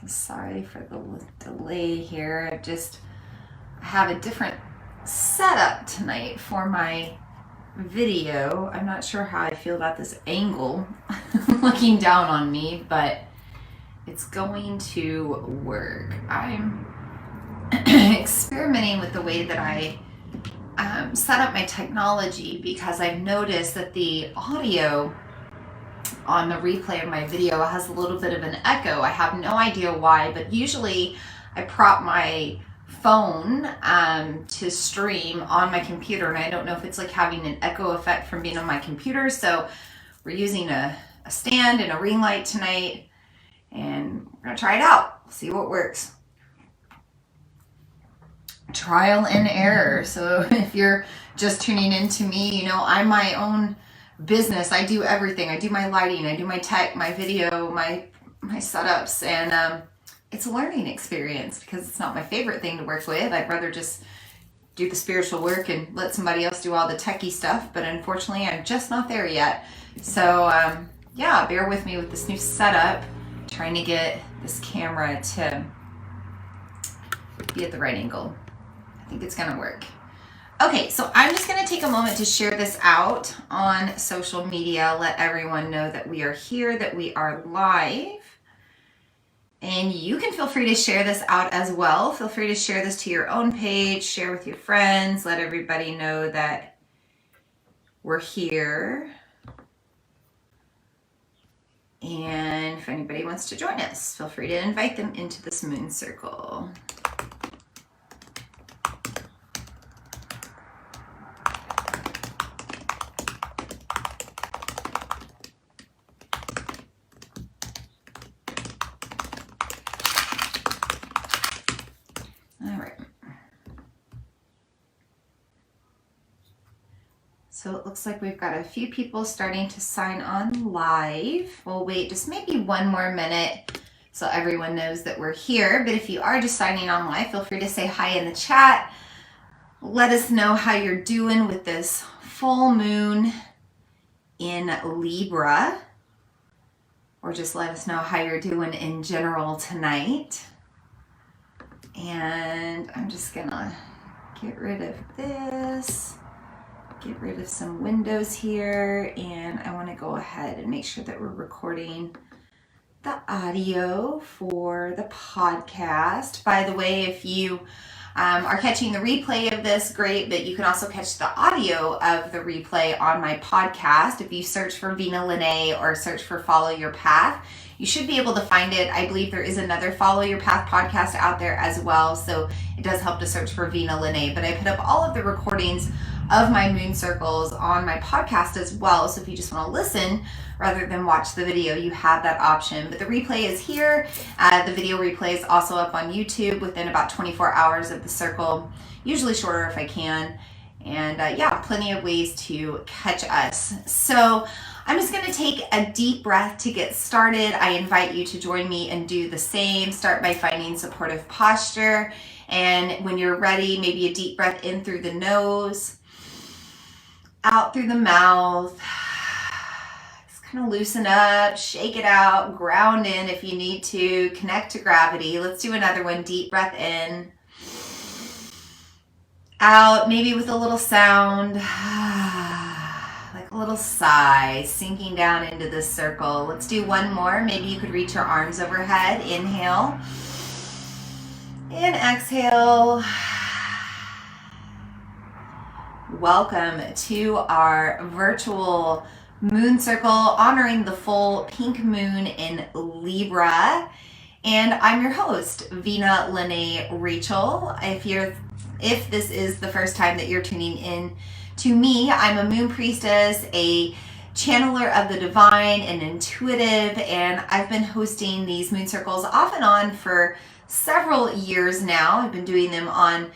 So sorry for the delay here. I have a different setup tonight for my video. I'm not sure how I feel about this angle looking down on me, but it's going to work. I'm experimenting with the way that I set up my technology because I've noticed that the audio on the replay of my video has a little bit of an echo. I have no idea why, but usually I prop my phone to stream on my computer, and I don't know if it's like having an echo effect from being on my computer. So we're using a stand and a ring light tonight, and we're gonna try it out, see what works. Trial and error. So if you're just tuning in to me, you know, I'm my own business. I do everything. I do my lighting, I do my tech, my video, my setups, and it's a learning experience because it's not my favorite thing to work with. I'd rather just do the spiritual work and let somebody else do all the techie stuff, but unfortunately I'm just not there yet. So yeah, bear with me with this new setup, trying to get this camera to be at the right angle. I think it's gonna work. Okay, so I'm just gonna take a moment to share this out on social media, let everyone know that we are here, that we are live. And you can feel free to share this out as well. Feel free to share this to your own page, share with your friends, let everybody know that we're here. And if anybody wants to join us, feel free to invite them into this moon circle. So it looks like we've got a few people starting to sign on live. We'll wait just maybe one more minute so everyone knows that we're here. But if you are just signing on live, feel free to say hi in the chat. Let us know how you're doing with this full moon in Libra. Or just let us know how you're doing in general tonight. And I'm just gonna get rid of this. Get rid of some windows here, and I want to go ahead and make sure that we're recording the audio for the podcast. By the way, if you are catching the replay of this, great, but you can also catch the audio of the replay on my podcast. If you search for Vina Lene or search for Follow Your Path, you should be able to find it. I believe there is another Follow Your Path podcast out there as well, so it does help to search for Vina Lene. But I put up all of the recordings of my moon circles on my podcast as well, so if you just want to listen rather than watch the video, you have that option. But the replay is here. The video replay is also up on YouTube within about 24 hours of the circle, usually shorter if I can. And yeah, plenty of ways to catch us. So I'm just going to take a deep breath to get started. I invite you to join me and do the same. Start by finding supportive posture. And when you're ready, maybe a deep breath in through the nose, out through the mouth. Just kind of loosen up, shake it out, ground in if you need to, connect to gravity. Let's do another one. Deep breath in, out, maybe with a little sound, like a little sigh, sinking down into this circle. Let's do one more. Maybe you could reach your arms overhead. Inhale and exhale. Welcome to our virtual moon circle honoring the full pink moon in Libra. And I'm your host, Vina Lene Rachel. If this is the first time that you're tuning in to me, I'm a moon priestess, a channeler of the divine and intuitive, and I've been hosting these moon circles off and on for several years now. I've been doing them on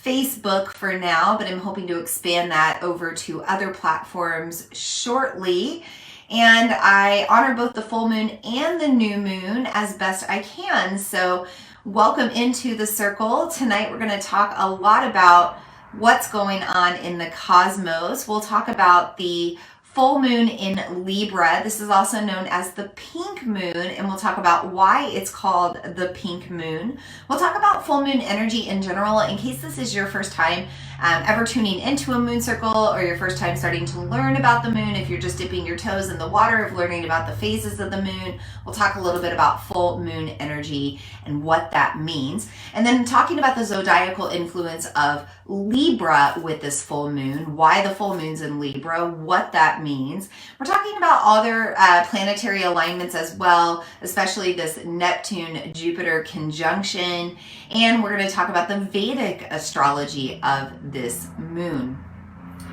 Facebook for now, but I'm hoping to expand that over to other platforms shortly. And I honor both the full moon and the new moon as best I can. So welcome into the circle. Tonight we're going to talk a lot about what's going on in the cosmos. We'll talk about the full moon in Libra. This is also known as the pink moon, and we'll talk about why it's called the pink moon. We'll talk about full moon energy in general in case this is your first time ever tuning into a moon circle, or your first time starting to learn about the moon. If you're just dipping your toes in the water of learning about the phases of the moon, we'll talk a little bit about full moon energy and what that means. And then talking about the zodiacal influence of Libra with this full moon, why the full moon's in Libra, what that means. We're talking about other planetary alignments as well, especially this Neptune-Jupiter conjunction. And we're going to talk about the Vedic astrology of this moon.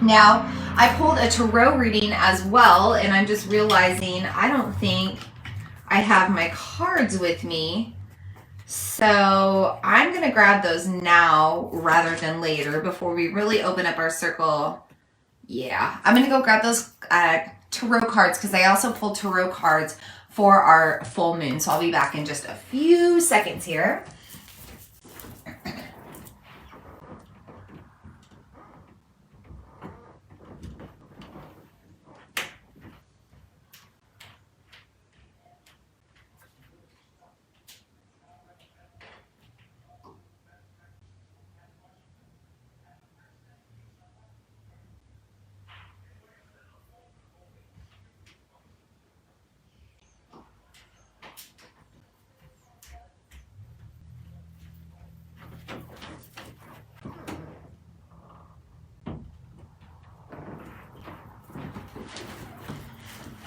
Now, I pulled a tarot reading as well, and I'm just realizing I don't think I have my cards with me. So I'm going to grab those now rather than later before we really open up our circle. Yeah, I'm going to go grab those tarot cards because I also pulled tarot cards for our full moon. So I'll be back in just a few seconds here.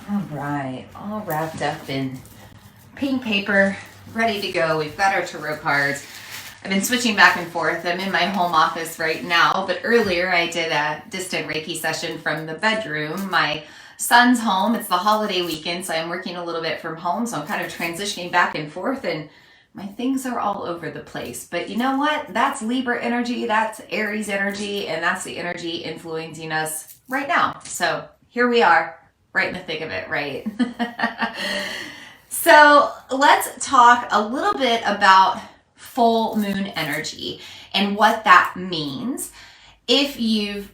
All right, all wrapped up in pink paper, ready to go. We've got our tarot cards. I've been switching back and forth. I'm in my home office right now, but earlier I did a distant Reiki session from the bedroom. My son's home. It's the holiday weekend, so I'm working a little bit from home, so I'm kind of transitioning back and forth, and my things are all over the place. But you know what? That's Libra energy, that's Aries energy, and that's the energy influencing us right now. So here we are, right in the thick of it, right? So let's talk a little bit about full moon energy and what that means. If you've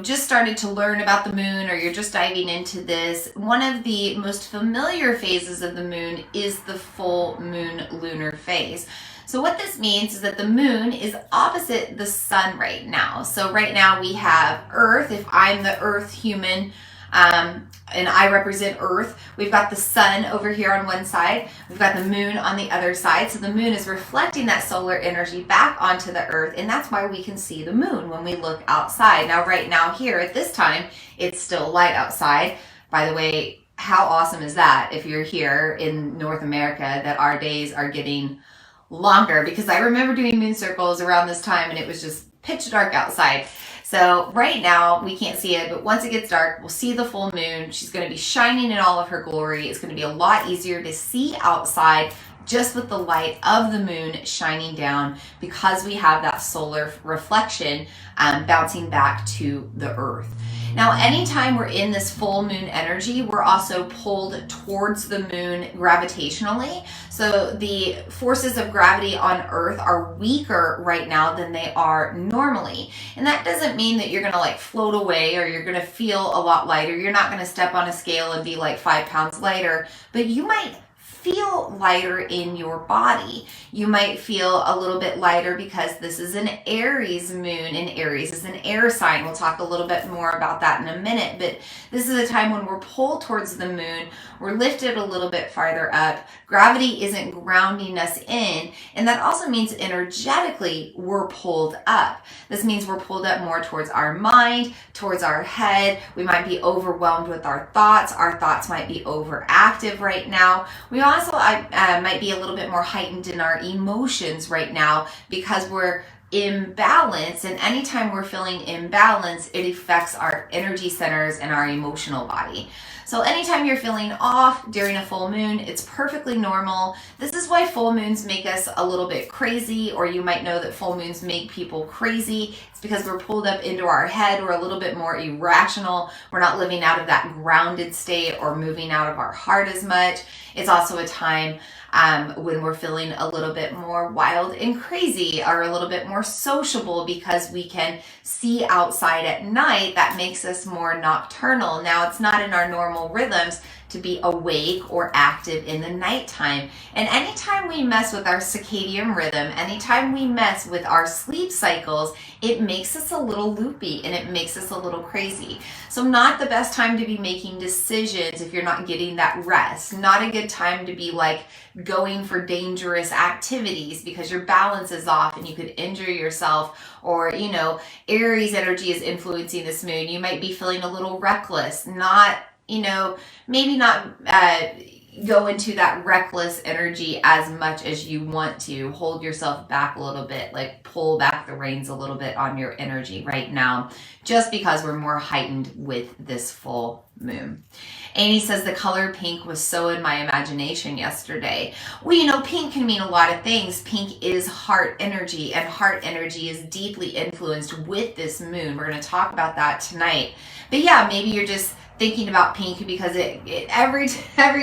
just started to learn about the moon, or you're just diving into this, one of the most familiar phases of the moon is the full moon lunar phase. So what this means is that the moon is opposite the sun right now. So right now we have Earth. If I'm the Earth human, and I represent Earth, we've got the sun over here on one side, we've got the moon on the other side. So the moon is reflecting that solar energy back onto the Earth, and that's why we can see the moon when we look outside. Now, right now here at this time, it's still light outside. By the way, how awesome is that if you're here in North America, that our days are getting longer? Because I remember doing moon circles around this time and it was just pitch dark outside. So right now we can't see it, but once it gets dark, we'll see the full moon. She's going to be shining in all of her glory. It's going to be a lot easier to see outside just with the light of the moon shining down, because we have that solar reflection bouncing back to the Earth. Now, anytime we're in this full moon energy, we're also pulled towards the moon gravitationally. So the forces of gravity on Earth are weaker right now than they are normally. And that doesn't mean that you're going to like float away, or you're going to feel a lot lighter. You're not going to step on a scale and be like 5 pounds lighter, but you might feel lighter in your body. You might feel a little bit lighter because this is an Aries moon, and Aries is an air sign. We'll talk a little bit more about that in a minute, but this is a time when we're pulled towards the moon. We're lifted a little bit farther up. Gravity isn't grounding us in, and that also means energetically we're pulled up. This means we're pulled up more towards our mind, towards our head. We might be overwhelmed with our thoughts. Our thoughts might be overactive right now. We also might be a little bit more heightened in our emotions right now because we're imbalanced, and anytime we're feeling imbalanced, it affects our energy centers and our emotional body. So anytime you're feeling off during a full moon, it's perfectly normal. This is why full moons make us a little bit crazy, or you might know that full moons make people crazy. It's It's because we're pulled up into our head. We're a little bit more irrational. We're not living out of that grounded state or moving out of our heart as much. It's also a time when we're feeling a little bit more wild and crazy, or a little bit more sociable, because we can see outside at night. That makes us more nocturnal. Now, it's not in our normal rhythms to be awake or active in the nighttime. And anytime we mess with our circadian rhythm, anytime we mess with our sleep cycles, it makes us a little loopy and it makes us a little crazy. So not the best time to be making decisions if you're not getting that rest. Not a good time to be like going for dangerous activities because your balance is off and you could injure yourself. Or, you know, Aries energy is influencing this moon. You might be feeling a little reckless, not, you know, maybe not go into that reckless energy as much as you want to. Hold yourself back a little bit, like pull back the reins a little bit on your energy right now, just because we're more heightened with this full moon. Annie says the color pink was so in my imagination yesterday. Well, you know, pink can mean a lot of things. Pink is heart energy, and heart energy is deeply influenced with this moon. We're going to talk about that tonight. But yeah, maybe you're just thinking about pink because it every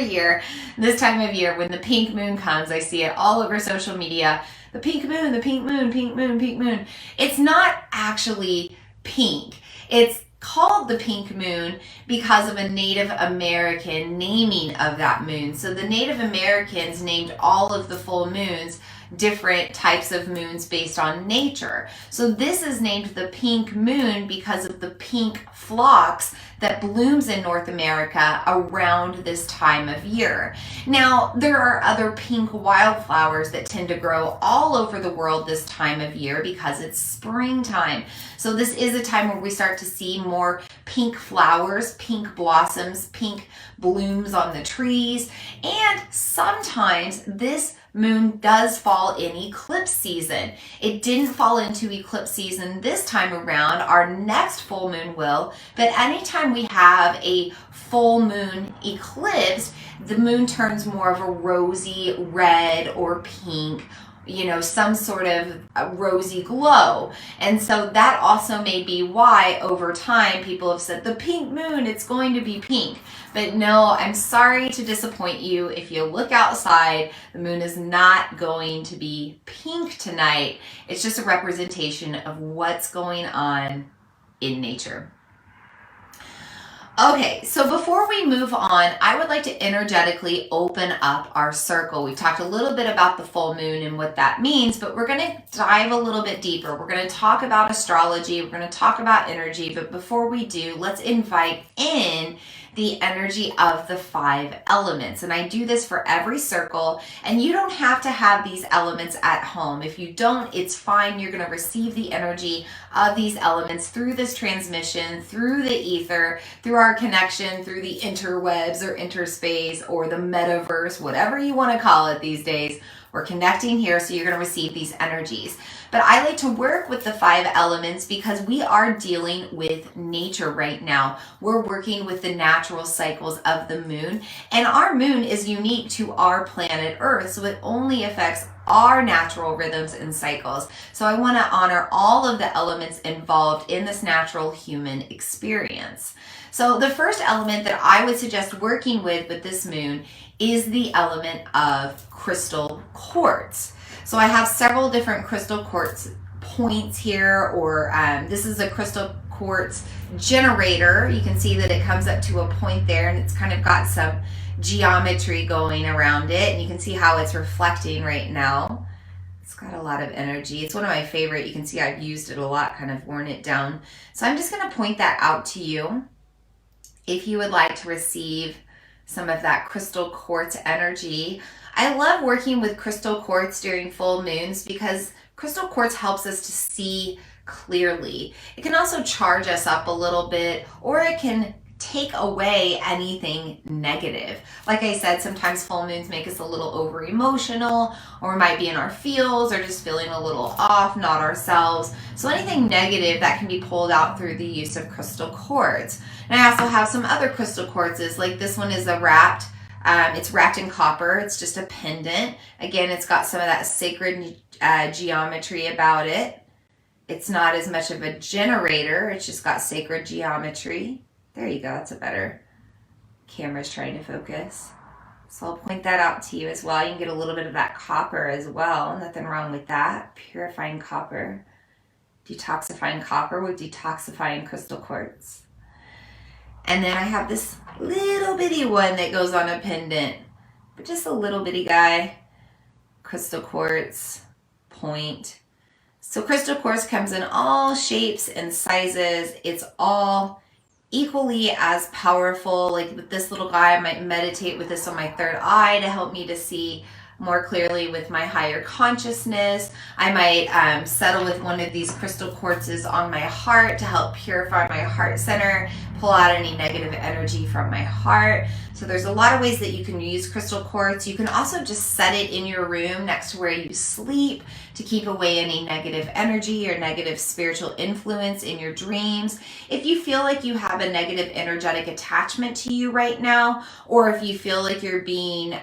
year, this time of year, when the pink moon comes, I see it all over social media. The pink moon, the pink moon, pink moon, pink moon. It's not actually pink. It's called the pink moon because of a Native American naming of that moon. So the Native Americans named all of the full moons different types of moons based on nature. So this is named the pink moon because of the pink phlox that blooms in North America around this time of year. Now, there are other pink wildflowers that tend to grow all over the world this time of year because it's springtime. So this is a time where we start to see more pink flowers, pink blossoms, pink blooms on the trees, and sometimes this moon does fall in eclipse season. It didn't fall into eclipse season this time around. Our next full moon will, but anytime we have a full moon eclipse, the moon turns more of a rosy red or pink, you know, some sort of a rosy glow. And so that also may be why over time people have said the pink moon, it's going to be pink. But no, I'm sorry to disappoint you. If you look outside, the moon is not going to be pink tonight. It's just a representation of what's going on in nature. Okay, so before we move on, I would like to energetically open up our circle. We've talked a little bit about the full moon and what that means, but we're going to dive a little bit deeper. We're going to talk about astrology. We're going to talk about energy, but before we do, let's invite in the energy of the 5 elements. And I do this for every circle, and you don't have to have these elements at home. If you don't, it's fine. You're going to receive the energy of these elements through this transmission, through the ether, through our connection, through the interwebs or interspace or the metaverse, whatever you want to call it these days. We're connecting here, so you're going to receive these energies. But I like to work with the 5 elements because we are dealing with nature right now. We're working with the natural cycles of the moon, and our moon is unique to our planet Earth, so it only affects our natural rhythms and cycles. So I want to honor all of the elements involved in this natural human experience. So the first element that I would suggest working with this moon is the element of crystal quartz. So I have several different crystal quartz points here, or this is a crystal quartz generator. You can see that it comes up to a point there, and it's kind of got some geometry going around it, and you can see how it's reflecting right now. It's got a lot of energy. It's one of my favorite. You can see I've used it a lot, kind of worn it down. So I'm just going to point that out to you. If you would like to receive some of that crystal quartz energy. I love working with crystal quartz during full moons because crystal quartz helps us to see clearly. It can also charge us up a little bit, or it can take away anything negative. Like I said, sometimes full moons make us a little over emotional, or we might be in our feels, or just feeling a little off, not ourselves. So anything negative that can be pulled out through the use of crystal quartz. And I also have some other crystal quartzes, like this one is it's wrapped in copper. It's just a pendant. Again, it's got some of that sacred geometry about it. It's not as much of a generator. It's just got sacred geometry. There you go. That's a better, camera's trying to focus. So I'll point that out to you as well. You can get a little bit of that copper as well. Nothing wrong with that. Purifying copper. Detoxifying copper with detoxifying crystal quartz. And then I have this little bitty one that goes on a pendant. But just a little bitty guy. Crystal quartz. Point. So crystal quartz comes in all shapes and sizes. It's all equally as powerful. Like with this little guy, I might meditate with this on my third eye to help me to see more clearly with my higher consciousness. I might settle with one of these crystal quartzes on my heart to help purify my heart center, pull out any negative energy from my heart. So there's a lot of ways that you can use crystal quartz. You can also just set it in your room next to where you sleep to keep away any negative energy or negative spiritual influence in your dreams. If you feel like you have a negative energetic attachment to you right now, or if you feel like you're being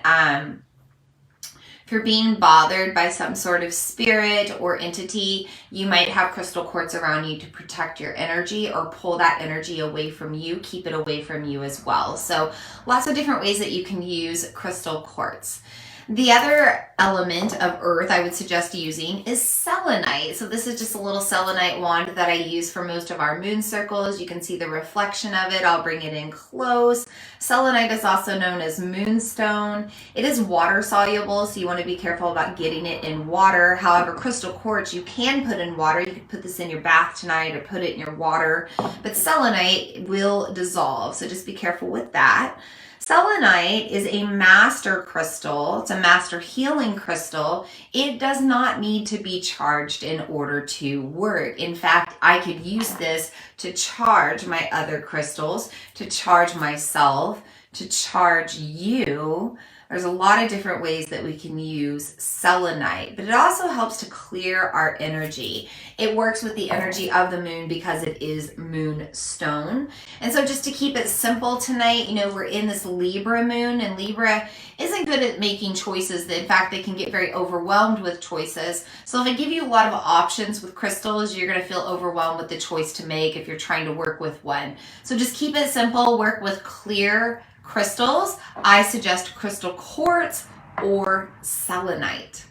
bothered by some sort of spirit or entity, you might have crystal quartz around you to protect your energy or pull that energy away from you, keep it away from you as well. So lots of different ways that you can use crystal quartz. The other element of earth I would suggest using is selenite. So this is just a little selenite wand that I use for most of our moon circles. You can see the reflection of it. I'll bring it in close. Selenite is also known as moonstone. It is water soluble, so you want to be careful about getting it in water. However, crystal quartz you can put in water. You could put this in your bath tonight or put it in your water, but selenite will dissolve, so just be careful with that. Selenite is a master crystal. It's a master healing crystal. It does not need to be charged in order to work. In fact, I could use this to charge my other crystals, to charge myself, to charge you. There's a lot of different ways that we can use selenite, but it also helps to clear our energy. It works with the energy of the moon because it is moonstone. And so just to keep it simple tonight, you know, we're in this Libra moon, and Libra isn't good at making choices. In fact, they can get very overwhelmed with choices. So if I give you a lot of options with crystals, you're going to feel overwhelmed with the choice to make if you're trying to work with one. So just keep it simple, work with clear crystals. I suggest crystal quartz or selenite.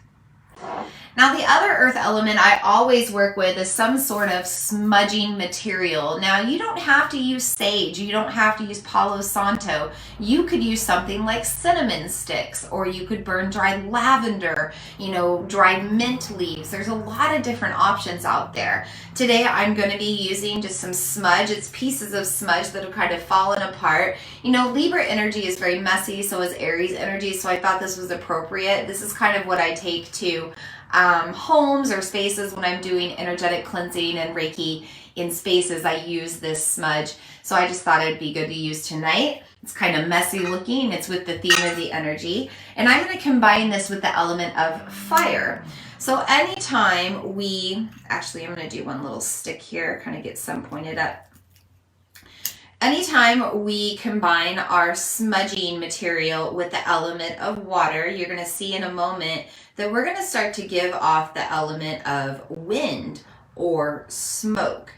Now, the other earth element I always work with is some sort of smudging material. Now, you don't have to use sage. You don't have to use Palo Santo. You could use something like cinnamon sticks, or you could burn dried lavender, you know, dried mint leaves. There's a lot of different options out there. Today, I'm going to be using just some smudge. It's pieces of smudge that have kind of fallen apart. You know, Libra energy is very messy, so is Aries energy, so I thought this was appropriate. This is kind of what I take to homes or spaces when I'm doing energetic cleansing and Reiki in spaces. I use this smudge, so I just thought it'd be good to use tonight. It's kind of messy looking. It's with the theme of the energy, and I'm going to combine this with the element of fire. So anytime I'm going to do one little stick here, kind of get some pointed up. Anytime we combine our smudging material with the element of water, you're going to see in a moment that we're going to start to give off the element of wind or smoke.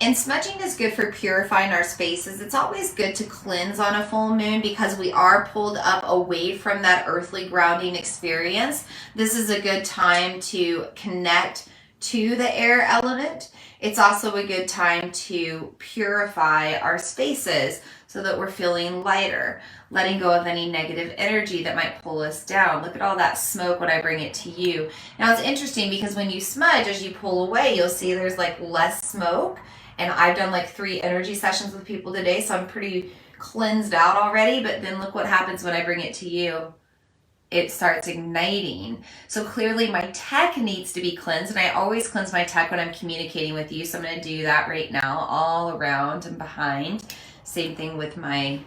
And smudging is good for purifying our spaces. It's always good to cleanse on a full moon because we are pulled up away from that earthly grounding experience. This is a good time to connect to the air element. It's also a good time to purify our spaces so that we're feeling lighter, letting go of any negative energy that might pull us down. Look at all that smoke when I bring it to you. Now it's interesting because when you smudge, as you pull away, you'll see there's like less smoke. And I've done like 3 energy sessions with people today, so I'm pretty cleansed out already. But then look what happens when I bring it to you. It starts igniting. So clearly my tech needs to be cleansed, and I always cleanse my tech when I'm communicating with you. So I'm going to do that right now, all around and behind. Same thing with my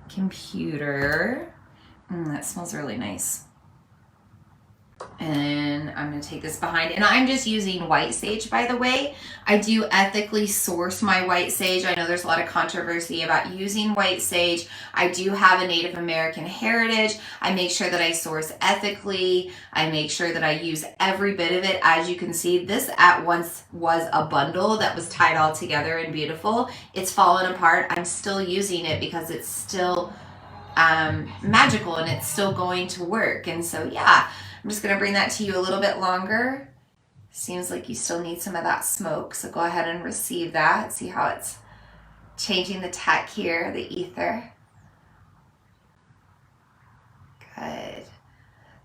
computer. That smells really nice. And I'm going to take this behind, and I'm just using white sage, by the way. I do ethically source my white sage. I know there's a lot of controversy about using white sage. I do have a Native American heritage. I make sure that I source ethically. I make sure that I use every bit of it. As you can see, this at once was a bundle that was tied all together and beautiful. It's fallen apart. I'm still using it because it's still magical and it's still going to work. And so, yeah. I'm just going to bring that to you a little bit longer. Seems like you still need some of that smoke, so go ahead and receive that. See how it's changing the tech here, the ether. Good.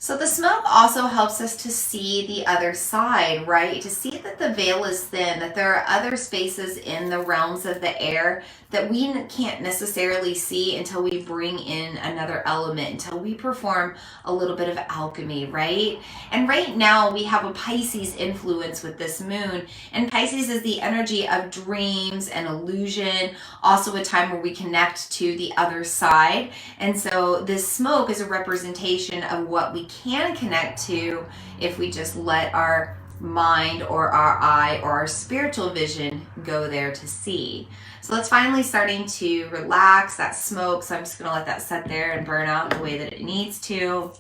So the smoke also helps us to see the other side, right? To see that the veil is thin, that there are other spaces in the realms of the air that we can't necessarily see until we bring in another element, until we perform a little bit of alchemy, right? And right now we have a Pisces influence with this moon, and Pisces is the energy of dreams and illusion, also a time where we connect to the other side. And so this smoke is a representation of what we can connect to if we just let our mind or our eye or our spiritual vision go there to see. So it's finally starting to relax that smoke. So I'm just going to let that sit there and burn out the way that it needs to.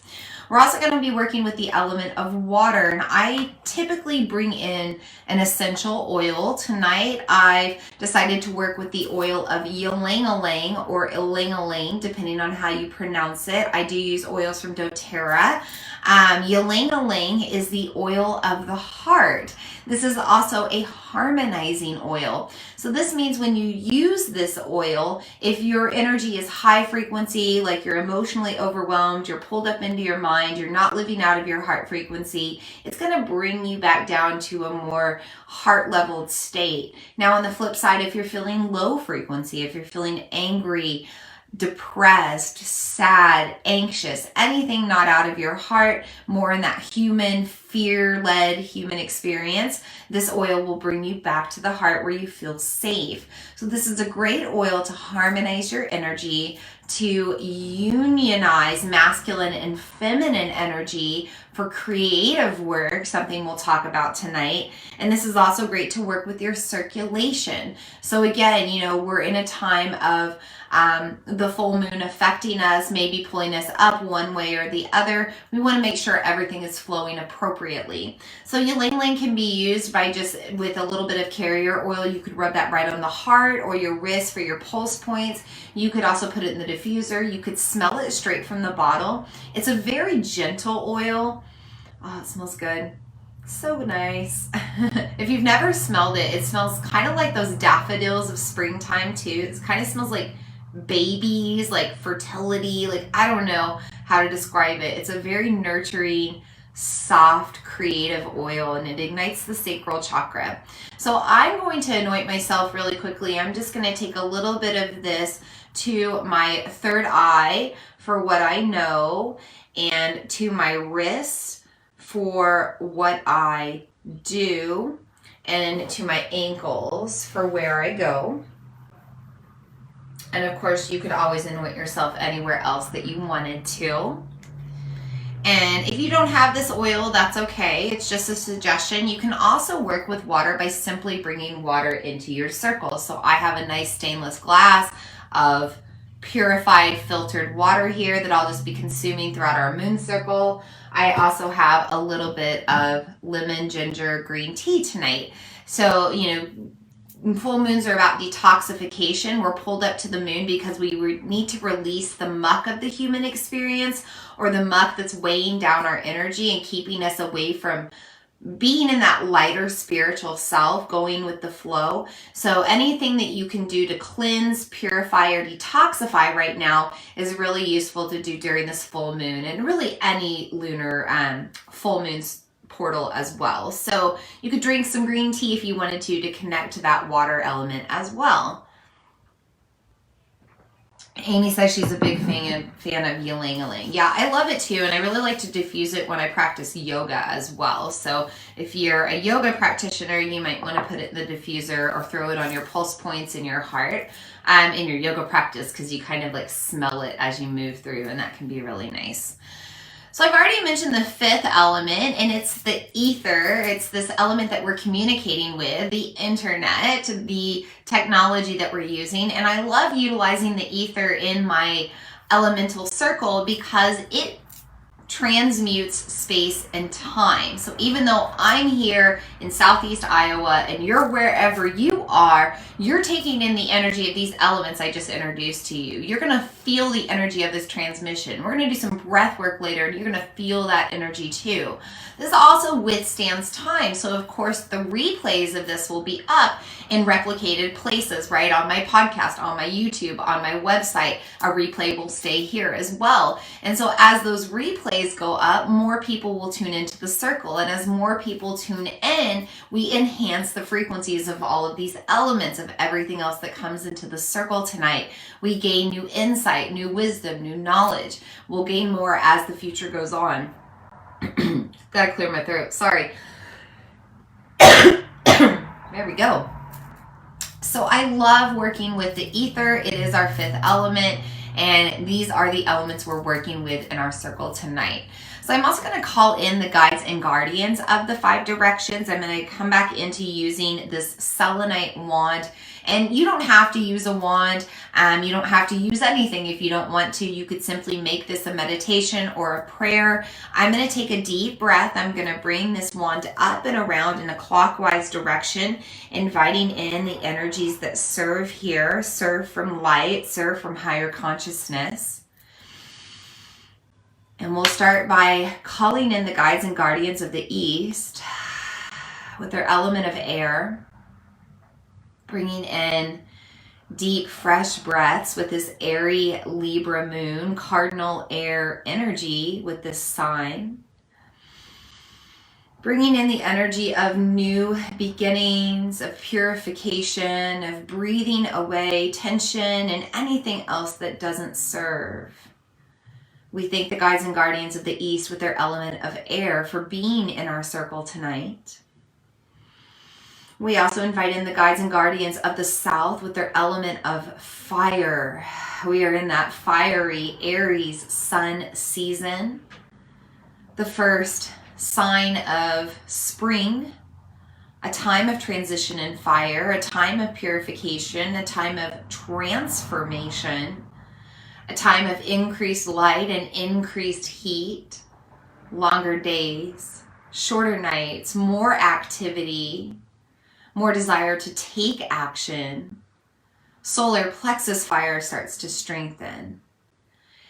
We're also going to be working with the element of water, and I typically bring in an essential oil. Tonight I've decided to work with the oil of ylang-ylang or ilang-ilang, depending on how you pronounce it. I do use oils from doTERRA. Ylang-ylang is the oil of the heart. This is also a harmonizing oil. So this means when you use this oil, if your energy is high frequency, like you're emotionally overwhelmed, you're pulled up into your mind, you're not living out of your heart frequency, it's going to bring you back down to a more heart-leveled state. Now on the flip side, if you're feeling low frequency, if you're feeling angry, depressed, sad, anxious, anything not out of your heart, more in that human, fear-led human experience, this oil will bring you back to the heart where you feel safe. So this is a great oil to harmonize your energy, to unionize masculine and feminine energy for creative work, something we'll talk about tonight. And this is also great to work with your circulation. So again, you know, we're in a time of the full moon affecting us, maybe pulling us up one way or the other. We want to make sure everything is flowing appropriately. So ylang-ylang can be used by just with a little bit of carrier oil. You could rub that right on the heart or your wrist for your pulse points. You could also put it in the diffuser. You could smell it straight from the bottle. It's a very gentle oil. Oh, it smells good. So nice. If you've never smelled it, it smells kind of like those daffodils of springtime too. It kind of smells like babies, like fertility, like I don't know how to describe it. It's a very nurturing, soft, creative oil, and it ignites the sacral chakra. So I'm going to anoint myself really quickly. I'm just going to take a little bit of this to my third eye for what I know, and to my wrist for what I do, and to my ankles for where I go. And of course, you could always anoint yourself anywhere else that you wanted to. And if you don't have this oil, that's okay. It's just a suggestion. You can also work with water by simply bringing water into your circle. So I have a nice stainless glass of purified filtered water here that I'll just be consuming throughout our moon circle. I also have a little bit of lemon, ginger, green tea tonight. So, you know, full moons are about detoxification. We're pulled up to the moon because we need to release the muck of the human experience, or the muck that's weighing down our energy and keeping us away from being in that lighter spiritual self, going with the flow. So anything that you can do to cleanse, purify, or detoxify right now is really useful to do during this full moon, and really any lunar full moons portal as well. So you could drink some green tea if you wanted to connect to that water element as well. Amy says she's a big fan of ylang-ylang. Yeah, I love it too, and I really like to diffuse it when I practice yoga as well. So if you're a yoga practitioner, you might want to put it in the diffuser or throw it on your pulse points in your heart in your yoga practice, because you kind of like smell it as you move through, and that can be really nice. So I've already mentioned the fifth element, and it's the ether. It's this element that we're communicating with, the internet, the technology that we're using. And I love utilizing the ether in my elemental circle because it transmutes space and time. So even though I'm here in Southeast Iowa and you're wherever you are, you're taking in the energy of these elements I just introduced to you. You're going to feel the energy of this transmission. We're going to do some breath work later and you're going to feel that energy too. This also withstands time. So of course the replays of this will be up in replicated places, right? On my podcast, on my YouTube, on my website, a replay will stay here as well. And so as those replays go up, more people will tune into the circle. And as more people tune in, we enhance the frequencies of all of these elements, of everything else that comes into the circle tonight. We gain new insight, new wisdom, new knowledge. We'll gain more as the future goes on. Gotta clear my throat, sorry. There we go. So I love working with the ether. It is our fifth element, and these are the elements we're working with in our circle tonight. So I'm also going to call in the guides and guardians of the 5 directions. I'm going to come back into using this selenite wand. And you don't have to use a wand. You don't have to use anything if you don't want to. You could simply make this a meditation or a prayer. I'm going to take a deep breath. I'm going to bring this wand up and around in a clockwise direction, inviting in the energies that serve here, serve from light, serve from higher consciousness. And we'll start by calling in the guides and guardians of the East with their element of air, bringing in deep, fresh breaths with this airy Libra moon, cardinal air energy with this sign. Bringing in the energy of new beginnings, of purification, of breathing away tension and anything else that doesn't serve. We thank the guides and guardians of the East with their element of air for being in our circle tonight. We also invite in the guides and guardians of the South with their element of fire. We are in that fiery Aries sun season, the first sign of spring, a time of transition and fire, a time of purification, a time of transformation, a time of increased light and increased heat, longer days, shorter nights, more activity, more desire to take action. Solar plexus fire starts to strengthen.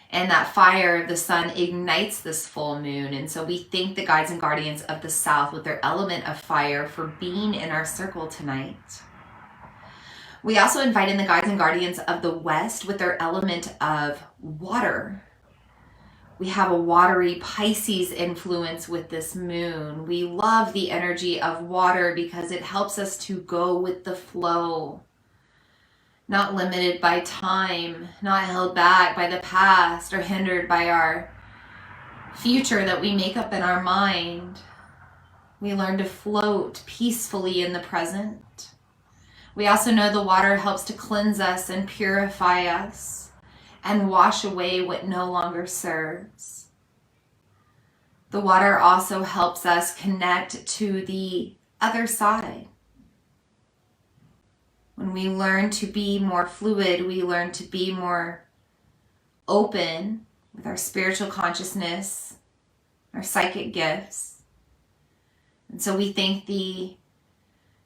And that fire of the sun ignites this full moon. And so we thank the guides and guardians of the South with their element of fire for being in our circle tonight. We also invite in the guides and guardians of the West with their element of water. We have a watery Pisces influence with this moon. We love the energy of water because it helps us to go with the flow. Not limited by time, not held back by the past or hindered by our future that we make up in our mind. We learn to float peacefully in the present. We also know the water helps to cleanse us and purify us and wash away what no longer serves. The water also helps us connect to the other side. When we learn to be more fluid, we learn to be more open with our spiritual consciousness, our psychic gifts. And so we thank the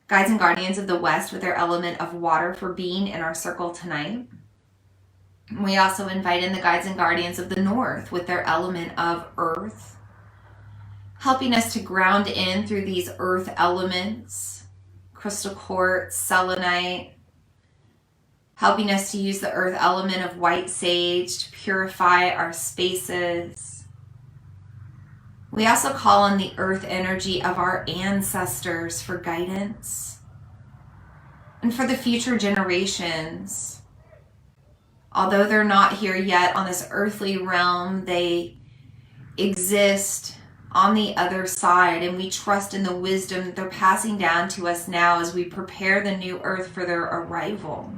guides and guardians of the West with their element of water for being in our circle tonight. We also invite in the guides and guardians of the North with their element of earth, helping us to ground in through these earth elements, crystal quartz, selenite, helping us to use the earth element of white sage to purify our spaces. We also call on the earth energy of our ancestors for guidance and for the future generations. Although they're not here yet on this earthly realm, they exist on the other side, and we trust in the wisdom that they're passing down to us now as we prepare the new earth for their arrival.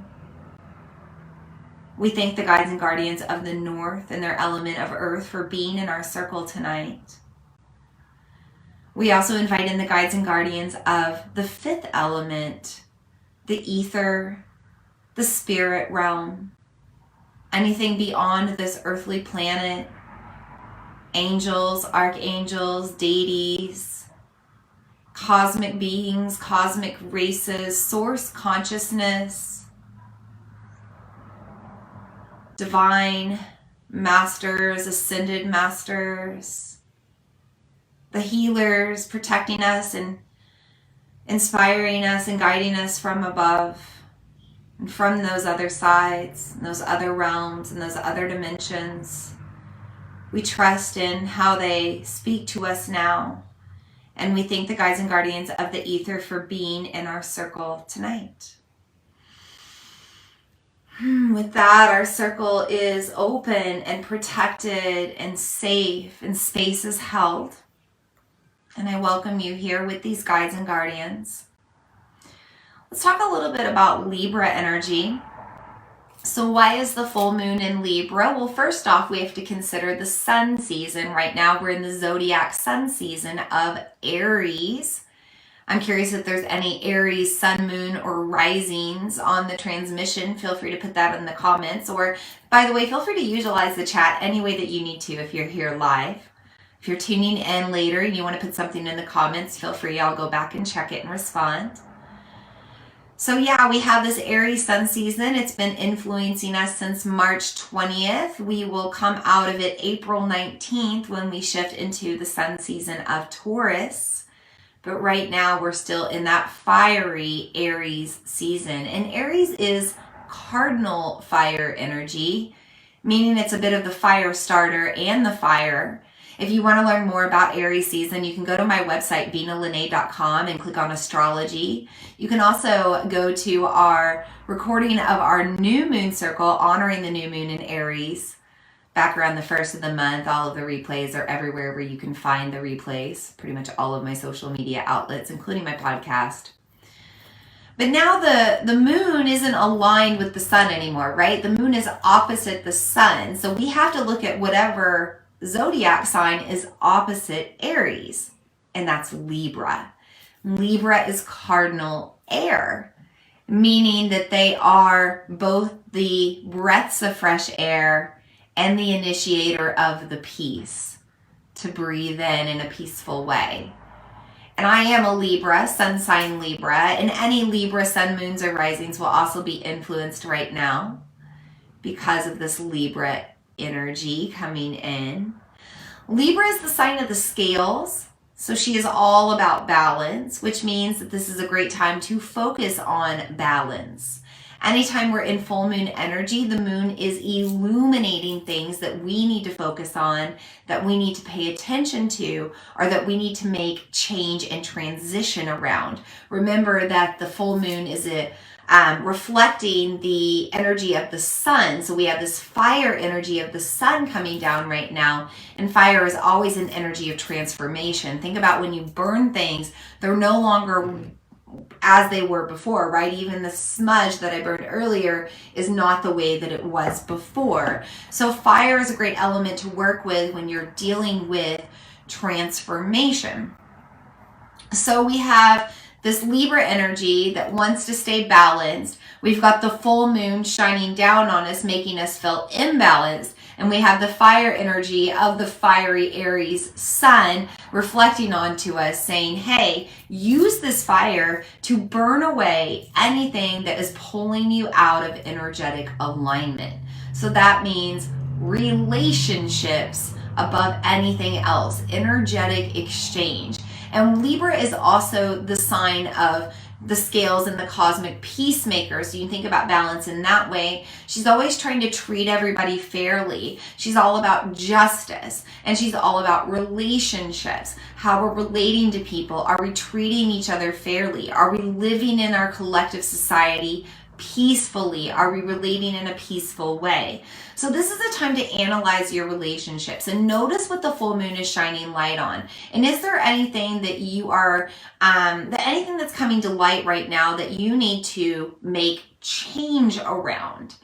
We thank the guides and guardians of the north and their element of earth for being in our circle tonight. We also invite in the guides and guardians of the fifth element, the ether, the spirit realm, anything beyond this earthly planet, angels, archangels, deities, cosmic beings, cosmic races, source consciousness, divine masters, ascended masters, the healers protecting us and inspiring us and guiding us from above and from those other sides, and those other realms and those other dimensions. We trust in how they speak to us now, and we thank the guides and guardians of the ether for being in our circle tonight. With that, our circle is open and protected and safe, and space is held. And I welcome you here with these guides and guardians. Let's talk a little bit about Libra energy. So why is the full moon in Libra? Well, first off, we have to consider the sun season. Right now, we're in the zodiac sun season of Aries. I'm curious if there's any Aries sun, moon, or risings on the transmission. Feel free to put that in the comments. Or, by the way, feel free to utilize the chat any way that you need to if you're here live. If you're tuning in later and you want to put something in the comments, feel free. I'll go back and check it and respond. So yeah, we have this Aries sun season. It's been influencing us since March 20th. We will come out of it April 19th when we shift into the sun season of Taurus. But right now we're still in that fiery Aries season. And Aries is cardinal fire energy, meaning it's a bit of the fire starter and the fire. If you want to learn more about Aries season, you can go to my website, vinalene.com, and click on astrology. You can also go to our recording of our new moon circle honoring the new moon in Aries back around the first of the month. All of the replays are everywhere where you can find the replays, pretty much all of my social media outlets, including my podcast. But now the moon isn't aligned with the sun anymore, right? The moon is opposite the sun. So we have to look at whatever zodiac sign is opposite Aries, and that's Libra. Libra is cardinal air, meaning that they are both the breaths of fresh air and the initiator of the peace, to breathe in a peaceful way. And I am a Libra, sun sign Libra, and any Libra sun, moons, or risings will also be influenced right now because of this Libra energy coming in. Libra is the sign of the scales, so she is all about balance, which means that this is a great time to focus on balance. Anytime we're in full moon energy, the moon is illuminating things that we need to focus on, that we need to pay attention to, or that we need to make change and transition around. Remember that the full moon is reflecting the energy of the sun. So we have this fire energy of the sun coming down right now. And fire is always an energy of transformation. Think about when you burn things, they're no longer as they were before, right? Even the smudge that I burned earlier is not the way that it was before. So fire is a great element to work with when you're dealing with transformation. So we have this Libra energy that wants to stay balanced. We've got the full moon shining down on us, making us feel imbalanced. And we have the fire energy of the fiery Aries sun reflecting onto us, saying, hey, use this fire to burn away anything that is pulling you out of energetic alignment. So that means relationships above anything else, energetic exchange. And Libra is also the sign of the scales and the cosmic peacemaker. So you can think about balance in that way. She's always trying to treat everybody fairly. She's all about justice, and she's all about relationships, how we're relating to people. Are we treating each other fairly? Are we living in our collective society peacefully? Are we relating in a peaceful way? So this is a time to analyze your relationships and notice what the full moon is shining light on. And is there anything that you are, anything that's coming to light right now that you need to make change around?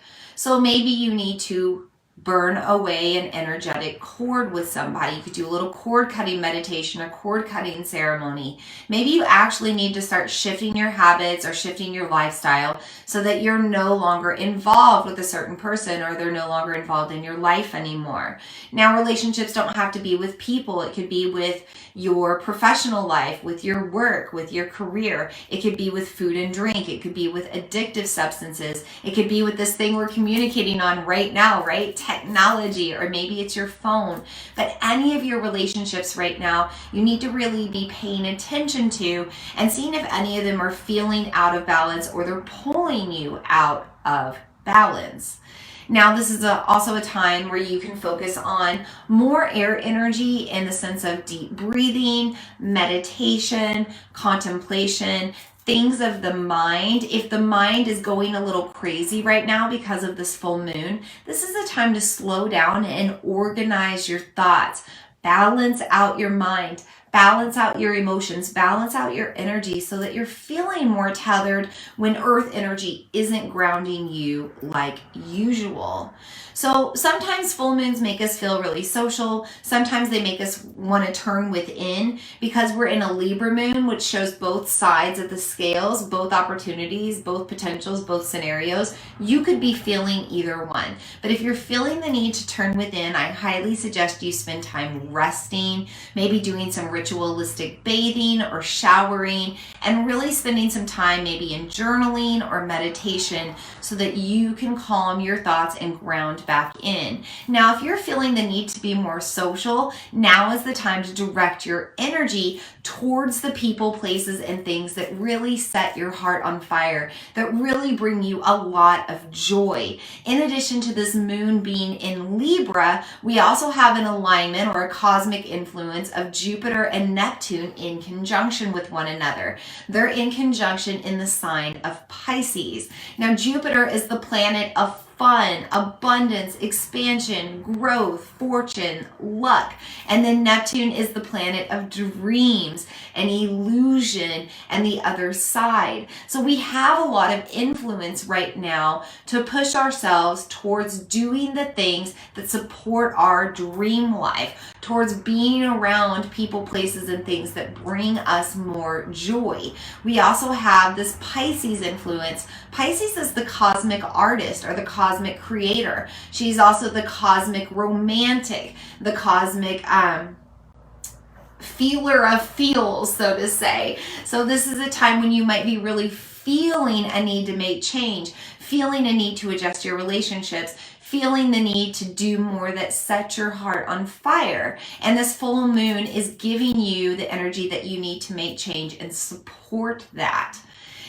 So maybe you need to burn away an energetic cord with somebody. You could do a little cord cutting meditation or cord cutting ceremony. Maybe you actually need to start shifting your habits or shifting your lifestyle so that you're no longer involved with a certain person, or they're no longer involved in your life anymore. Now, relationships don't have to be with people. It could be with your professional life, with your work, with your career. It could be with food and drink. It could be with addictive substances. It could be with this thing we're communicating on right now, right? Technology, or maybe it's your phone. But any of your relationships right now, you need to really be paying attention to and seeing if any of them are feeling out of balance or they're pulling you out of balance. Now, this is also a time where you can focus on more air energy in the sense of deep breathing, meditation, contemplation, things of the mind. If the mind is going a little crazy right now because of this full moon, this is a time to slow down and organize your thoughts. Balance out your mind. Balance out your emotions, balance out your energy so that you're feeling more tethered when earth energy isn't grounding you like usual. So sometimes full moons make us feel really social. Sometimes they make us want to turn within because we're in a Libra moon, which shows both sides of the scales, both opportunities, both potentials, both scenarios. You could be feeling either one. But if you're feeling the need to turn within, I highly suggest you spend time resting, maybe doing some ritualistic bathing or showering, and really spending some time maybe in journaling or meditation so that you can calm your thoughts and ground back in. Now, if you're feeling the need to be more social, now is the time to direct your energy towards the people, places, and things that really set your heart on fire, that really bring you a lot of joy. In addition to this moon being in Libra, we also have an alignment or a cosmic influence of Jupiter and Neptune in conjunction with one another. They're in conjunction in the sign of Pisces. Now, Jupiter is the planet of fun, abundance, expansion, growth, fortune, luck. And then Neptune is the planet of dreams and illusion and the other side. So we have a lot of influence right now to push ourselves towards doing the things that support our dream life, towards being around people, places, and things that bring us more joy. We also have this Pisces influence. Pisces is the cosmic artist or the cosmic creator. She's also the cosmic romantic, the cosmic feeler of feels, so to say. So this is a time when you might be really feeling a need to make change, feeling a need to adjust your relationships, feeling the need to do more that sets your heart on fire. And this full moon is giving you the energy that you need to make change and support that.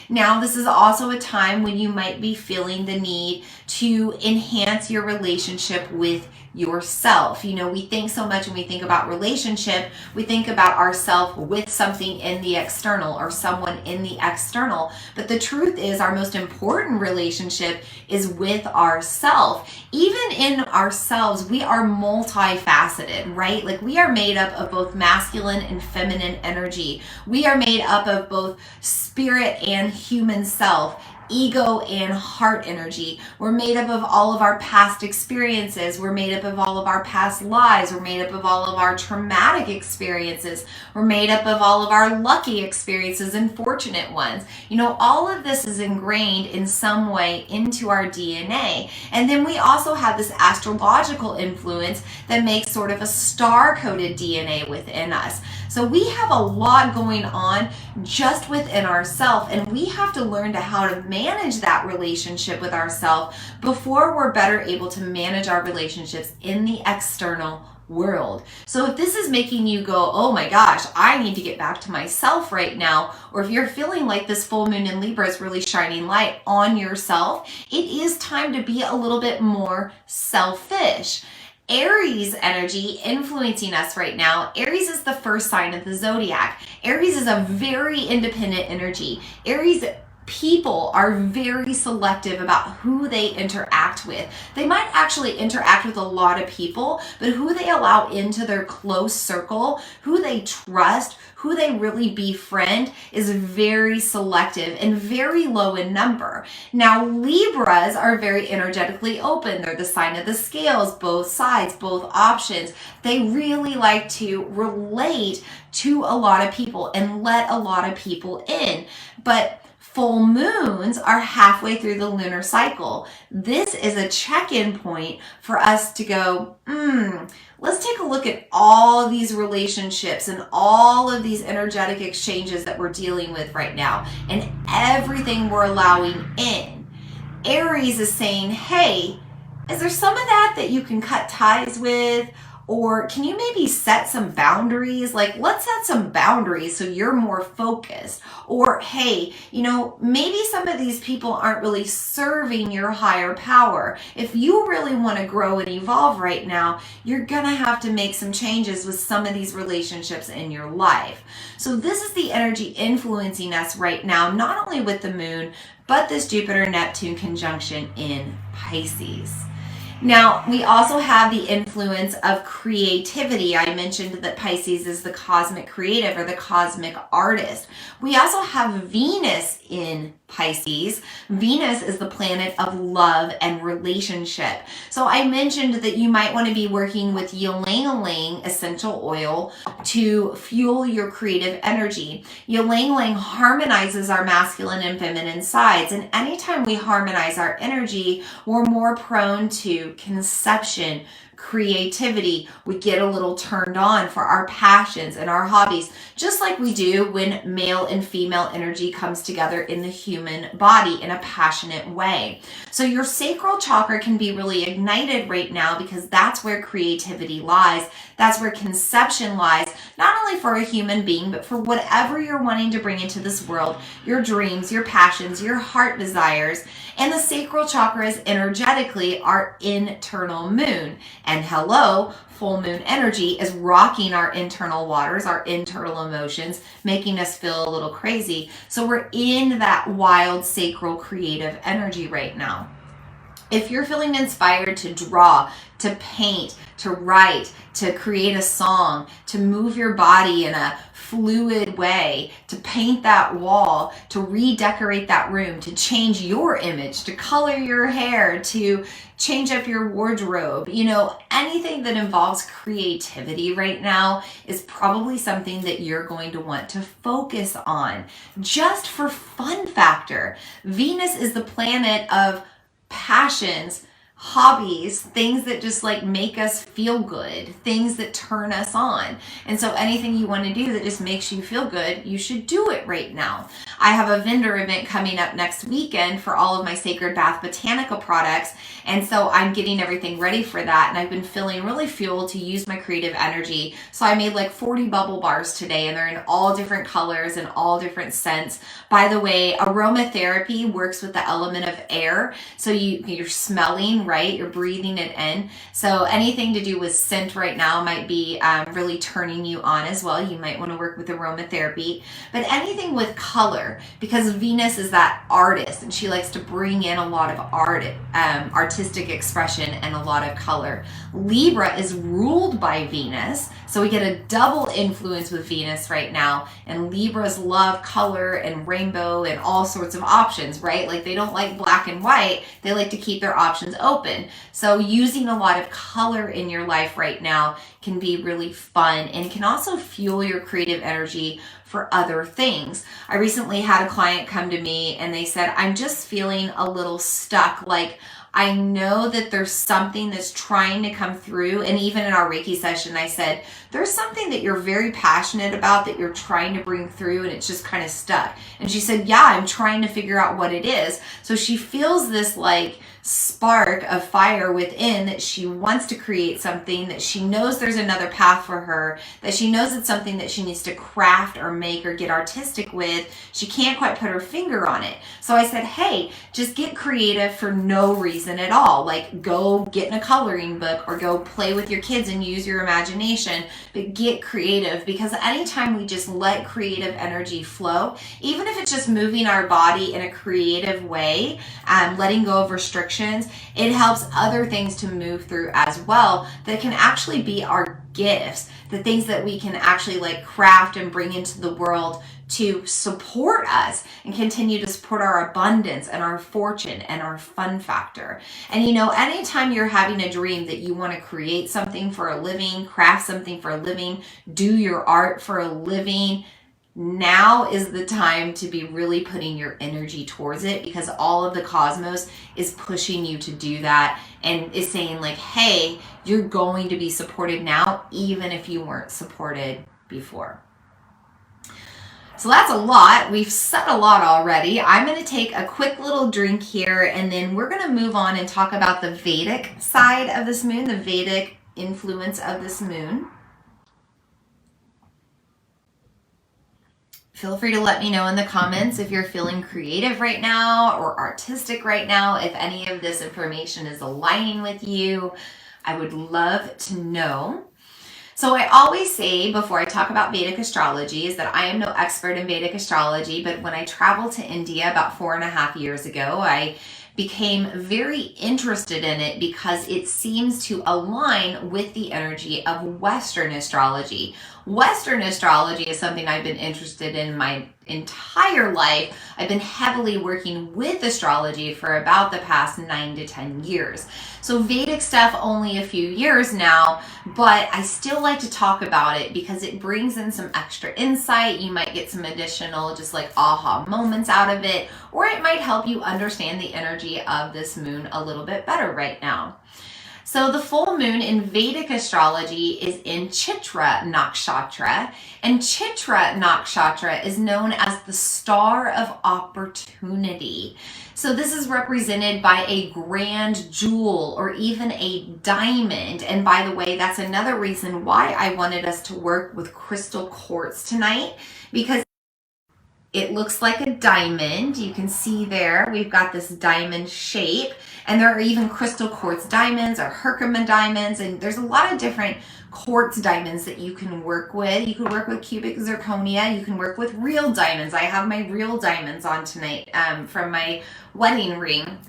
Now, this is also a time when you might be feeling the need to enhance your relationship with yourself. You know, we think so much when we think about relationship, we think about ourself with something in the external or someone in the external. But the truth is, our most important relationship is with ourself. Even in ourselves, we are multifaceted, right? Like, we are made up of both masculine and feminine energy. We are made up of both spirit and human self, ego and heart energy. We're made up of all of our past experiences. We're made up of all of our past lives. We're made up of all of our traumatic experiences. We're made up of all of our lucky experiences and fortunate ones. You know, all of this is ingrained in some way into our DNA. And then we also have this astrological influence that makes sort of a star-coded DNA within us. So we have a lot going on just within ourselves, and we have to learn how to manage that relationship with ourselves before we're better able to manage our relationships in the external world. So if this is making you go, oh my gosh, I need to get back to myself right now, or if you're feeling like this full moon in Libra is really shining light on yourself, it is time to be a little bit more selfish. Aries energy influencing us right now. Aries is the first sign of the zodiac. Aries is a very independent energy. Aries people are very selective about who they interact with. They might actually interact with a lot of people, but who they allow into their close circle, who they trust, who they really befriend is very selective and very low in number. Now, Libras are very energetically open. They're the sign of the scales, both sides, both options. They really like to relate to a lot of people and let a lot of people in. But full moons are halfway through the lunar cycle. This is a check-in point for us to go, let's take a look at all these relationships and all of these energetic exchanges that we're dealing with right now and everything we're allowing in. Aries is saying, hey, is there some of that you can cut ties with? Or can you maybe set some boundaries? Like, let's set some boundaries so you're more focused. Or, hey, maybe some of these people aren't really serving your higher power. If you really want to grow and evolve right now, you're going to have to make some changes with some of these relationships in your life. So this is the energy influencing us right now, not only with the moon, but this Jupiter-Neptune conjunction in Pisces. Now, we also have the influence of creativity. I mentioned that Pisces is the cosmic creative or the cosmic artist. We also have Venus in Pisces. Venus is the planet of love and relationship. So I mentioned that you might want to be working with ylang-ylang essential oil to fuel your creative energy. Ylang-ylang harmonizes our masculine and feminine sides, and anytime we harmonize our energy, we're more prone to conception, creativity. We get a little turned on for our passions and our hobbies, just like we do when male and female energy comes together in the human body in a passionate way. So your sacral chakra can be really ignited right now because that's where creativity lies. That's where conception lies, not only for a human being, but for whatever you're wanting to bring into this world, your dreams, your passions, your heart desires. And the sacral chakra is energetically our internal moon. And hello, full moon energy is rocking our internal waters, our internal emotions, making us feel a little crazy. So we're in that wild sacral creative energy right now. If you're feeling inspired to draw, to paint, to write, to create a song, to move your body in a fluid way, to paint that wall, to redecorate that room, to change your image, to color your hair, to change up your wardrobe, anything that involves creativity right now is probably something that you're going to want to focus on. Just for fun factor, Venus is the planet of passions, hobbies, things that just make us feel good, things that turn us on. And so anything you want to do that just makes you feel good, you should do it right now. I have a vendor event coming up next weekend for all of my Sacred Bath Botanica products. And so I'm getting everything ready for that. And I've been feeling really fueled to use my creative energy. So I made 40 bubble bars today, and they're in all different colors and all different scents. By the way, aromatherapy works with the element of air. So you're smelling, right? You're breathing it in. So anything to do with scent right now might be really turning you on as well. You might want to work with aromatherapy, but anything with color, because Venus is that artist and she likes to bring in a lot of art, artistic expression and a lot of color. Libra is ruled by Venus, so we get a double influence with Venus right now, and Libras love color and rainbow and all sorts of options, right? They don't like black and white. They like to keep their options open. So using a lot of color in your life right now can be really fun and can also fuel your creative energy for other things. I recently had a client come to me and they said, I'm just feeling a little stuck. I know that there's something that's trying to come through. And even in our Reiki session, I said, there's something that you're very passionate about that you're trying to bring through and it's just kind of stuck. And she said, yeah, I'm trying to figure out what it is. So she feels this spark of fire within that she wants to create something, that she knows there's another path for her, that she knows it's something that she needs to craft or make or get artistic with. She can't quite put her finger on it. So I said, hey, just get creative for no reason at all. Go get in a coloring book or go play with your kids and use your imagination. but get creative, because anytime we just let creative energy flow, even if it's just moving our body in a creative way, letting go of restrictions, it helps other things to move through as well that can actually be our gifts, the things that we can actually like craft and bring into the world to support us and continue to support our abundance and our fortune and our fun factor. And you know, anytime you're having a dream that you want to create something for a living, craft something for a living, do your art for a living, now is the time to be really putting your energy towards it, because all of the cosmos is pushing you to do that and is saying like, hey, you're going to be supported now, even if you weren't supported before. So that's a lot. We've said a lot already. I'm going to take a quick little drink here, and then we're going to move on and talk about the Vedic side of this moon, the Vedic influence of this moon. Feel free to let me know in the comments if you're feeling creative right now or artistic right now, if any of this information is aligning with you. I would love to know. So I always say before I talk about Vedic astrology is that I am no expert in Vedic astrology, but when I traveled to India about 4.5 years ago, I became very interested in it because it seems to align with the energy of Western astrology. Western astrology is something I've been interested in my entire life. I've been heavily working with astrology for about the past 9 to 10 years. So Vedic stuff only a few years now, but I still like to talk about it because it brings in some extra insight. You might get some additional just like aha moments out of it, or it might help you understand the energy of this moon a little bit better right now. So the full moon in Vedic astrology is in Chitra Nakshatra, and Chitra Nakshatra is known as the star of opportunity. So this is represented by a grand jewel or even a diamond. And by the way, that's another reason why I wanted us to work with crystal quartz tonight, because it looks like a diamond. You can see there, we've got this diamond shape, and there are even crystal quartz diamonds or Herkimer diamonds, and there's a lot of different quartz diamonds that you can work with. You can work with cubic zirconia, you can work with real diamonds. I have my real diamonds on tonight from my wedding ring.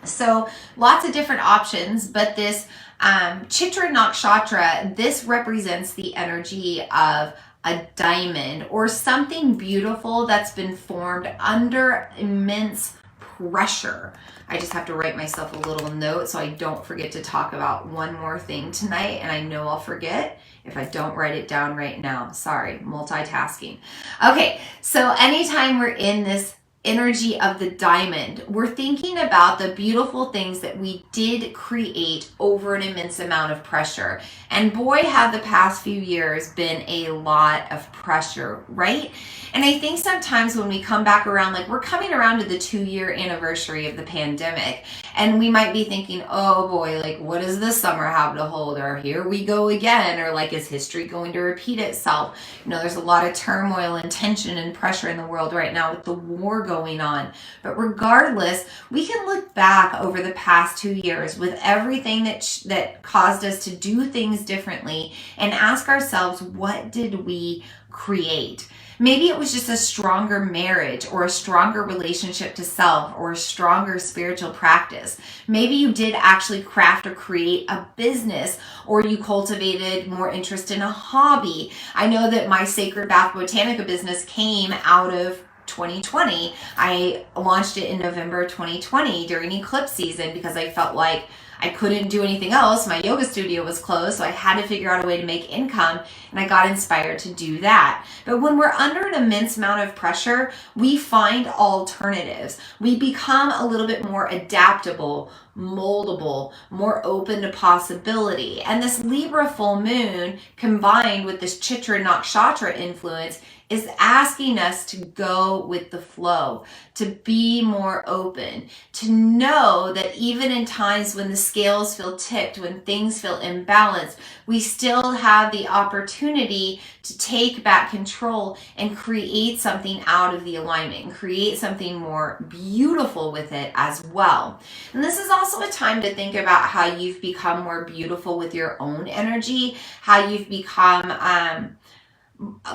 So lots of different options, but this Chitra Nakshatra, this represents the energy of a diamond or something beautiful that's been formed under immense pressure. I just have to write myself a little note so I don't forget to talk about one more thing tonight, and I know I'll forget if I don't write it down right now. Sorry, multitasking. Okay, so anytime we're in this energy of the diamond, we're thinking about the beautiful things that we did create over an immense amount of pressure. And boy, have the past few years been a lot of pressure, right? And I think sometimes when we come back around, like we're coming around to the 2-year anniversary of the pandemic, and we might be thinking, oh boy, like what does this summer have to hold? Or here we go again, or like is history going to repeat itself? You know, there's a lot of turmoil and tension and pressure in the world right now with the war going on. But regardless, we can look back over the past 2 years with everything that caused us to do things differently and ask ourselves, what did we create? Maybe it was just a stronger marriage or a stronger relationship to self or a stronger spiritual practice. Maybe you did actually craft or create a business, or you cultivated more interest in a hobby. I know that my Sacred Bath Botanica business came out of 2020. I launched it in November 2020 during eclipse season because I felt like I couldn't do anything else. My yoga studio was closed, so I had to figure out a way to make income, and I got inspired to do that. But when we're under an immense amount of pressure, we find alternatives. We become a little bit more adaptable, moldable, more open to possibility. And this Libra full moon combined with this Chitra Nakshatra influence is asking us to go with the flow, to be more open, to know that even in times when the scales feel tipped, when things feel imbalanced, we still have the opportunity to take back control and create something out of the alignment and create something more beautiful with it as well. And this is also a time to think about how you've become more beautiful with your own energy, how you've become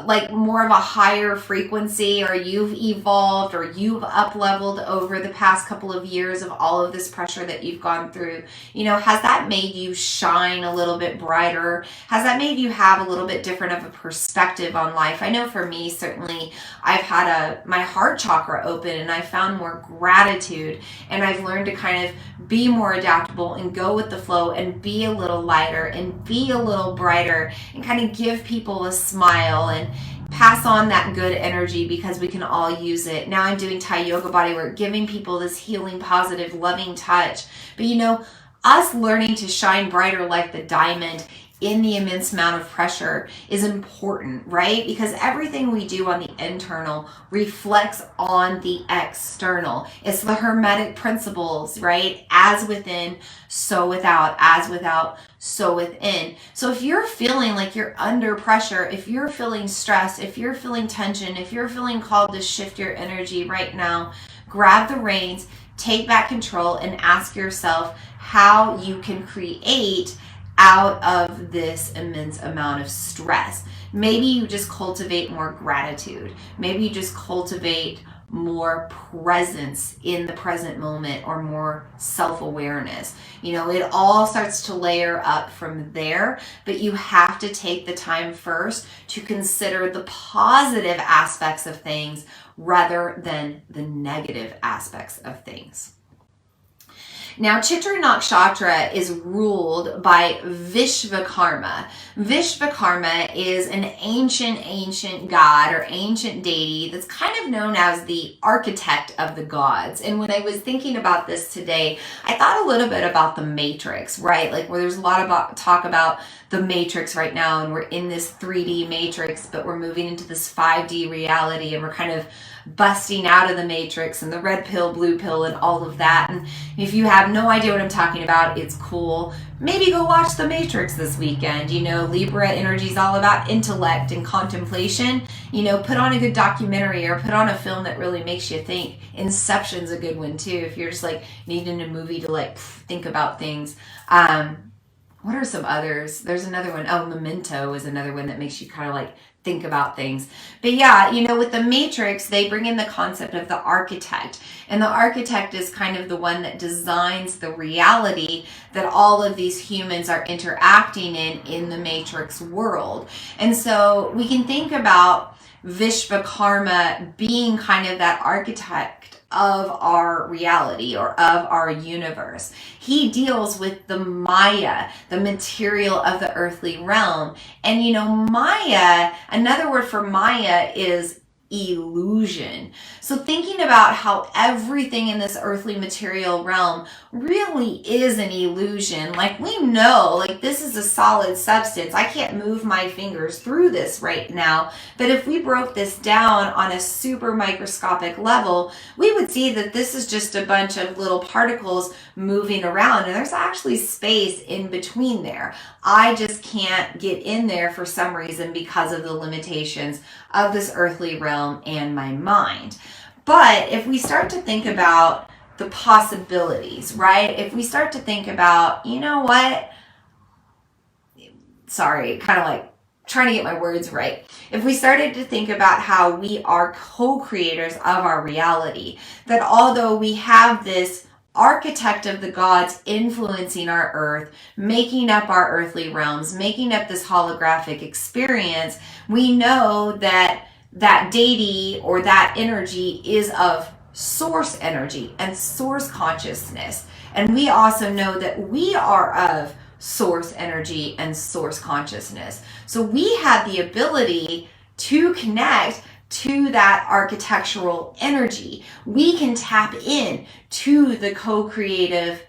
like more of a higher frequency, or you've evolved, or you've up leveled over the past couple of years of all of this pressure that you've gone through. You know, has that made you shine a little bit brighter? Has that made you have a little bit different of a perspective on life? I know for me, certainly, I've had my heart chakra open, and I found more gratitude, and I've learned to kind of be more adaptable and go with the flow and be a little lighter and be a little brighter and kind of give people a smile and pass on that good energy, because we can all use it. Now I'm doing Thai yoga bodywork, giving people this healing, positive, loving touch. But you know, us learning to shine brighter like the diamond in the immense amount of pressure is important, right? Because everything we do on the internal reflects on the external. It's the Hermetic principles, right? As within, so without. As without, so within. So if you're feeling like you're under pressure, if you're feeling stressed, if you're feeling tension, if you're feeling called to shift your energy right now, grab the reins, take back control, and ask yourself how you can create out of this immense amount of stress. Maybe you just cultivate more gratitude. Maybe you just cultivate more presence in the present moment, or more self-awareness. You know, it all starts to layer up from there, but you have to take the time first to consider the positive aspects of things rather than the negative aspects of things. Now, Chitra Nakshatra is ruled by Vishvakarma. Vishvakarma is an ancient god or ancient deity that's kind of known as the architect of the gods. And when I was thinking about this today, I thought a little bit about the Matrix, right? Like, where there's a lot of talk about the Matrix right now, and we're in this 3D Matrix, but we're moving into this 5D reality, and we're kind of busting out of the Matrix, and the red pill, blue pill, and all of that. And if you have no idea what I'm talking about, it's cool. Maybe go watch The Matrix this weekend. You know, Libra energy is all about intellect and contemplation. You know, put on a good documentary, or put on a film that really makes you think. Inception's a good one too, if you're just like needing a movie to like think about things. What are some others? There's another one. Oh, Memento is another one that makes you kind of like think about things. But yeah, you know, with the Matrix, they bring in the concept of the architect. And the architect is kind of the one that designs the reality that all of these humans are interacting in the Matrix world. And so we can think about Vishvakarma being kind of that architect of our reality, or of our universe. He deals with the Maya, the material of the earthly realm. And you know, Maya, another word for Maya is illusion. So thinking about how everything in this earthly material realm really is an illusion. Like, we know, like, this is a solid substance. I can't move my fingers through this right now. But if we broke this down on a super microscopic level, we would see that this is just a bunch of little particles moving around, and there's actually space in between there. I just can't get in there for some reason because of the limitations of this earthly realm and my mind. But if we start to think about the possibilities, right? If we start to think about, you know what? Sorry, kind of like trying to get my words right. If we started to think about how we are co-creators of our reality, that although we have this architect of the gods influencing our earth, making up our earthly realms, making up this holographic experience, we know that that deity or that energy is of source energy and source consciousness. And we also know that we are of source energy and source consciousness. So we have the ability to connect to that architectural energy. We can tap in to the co-creative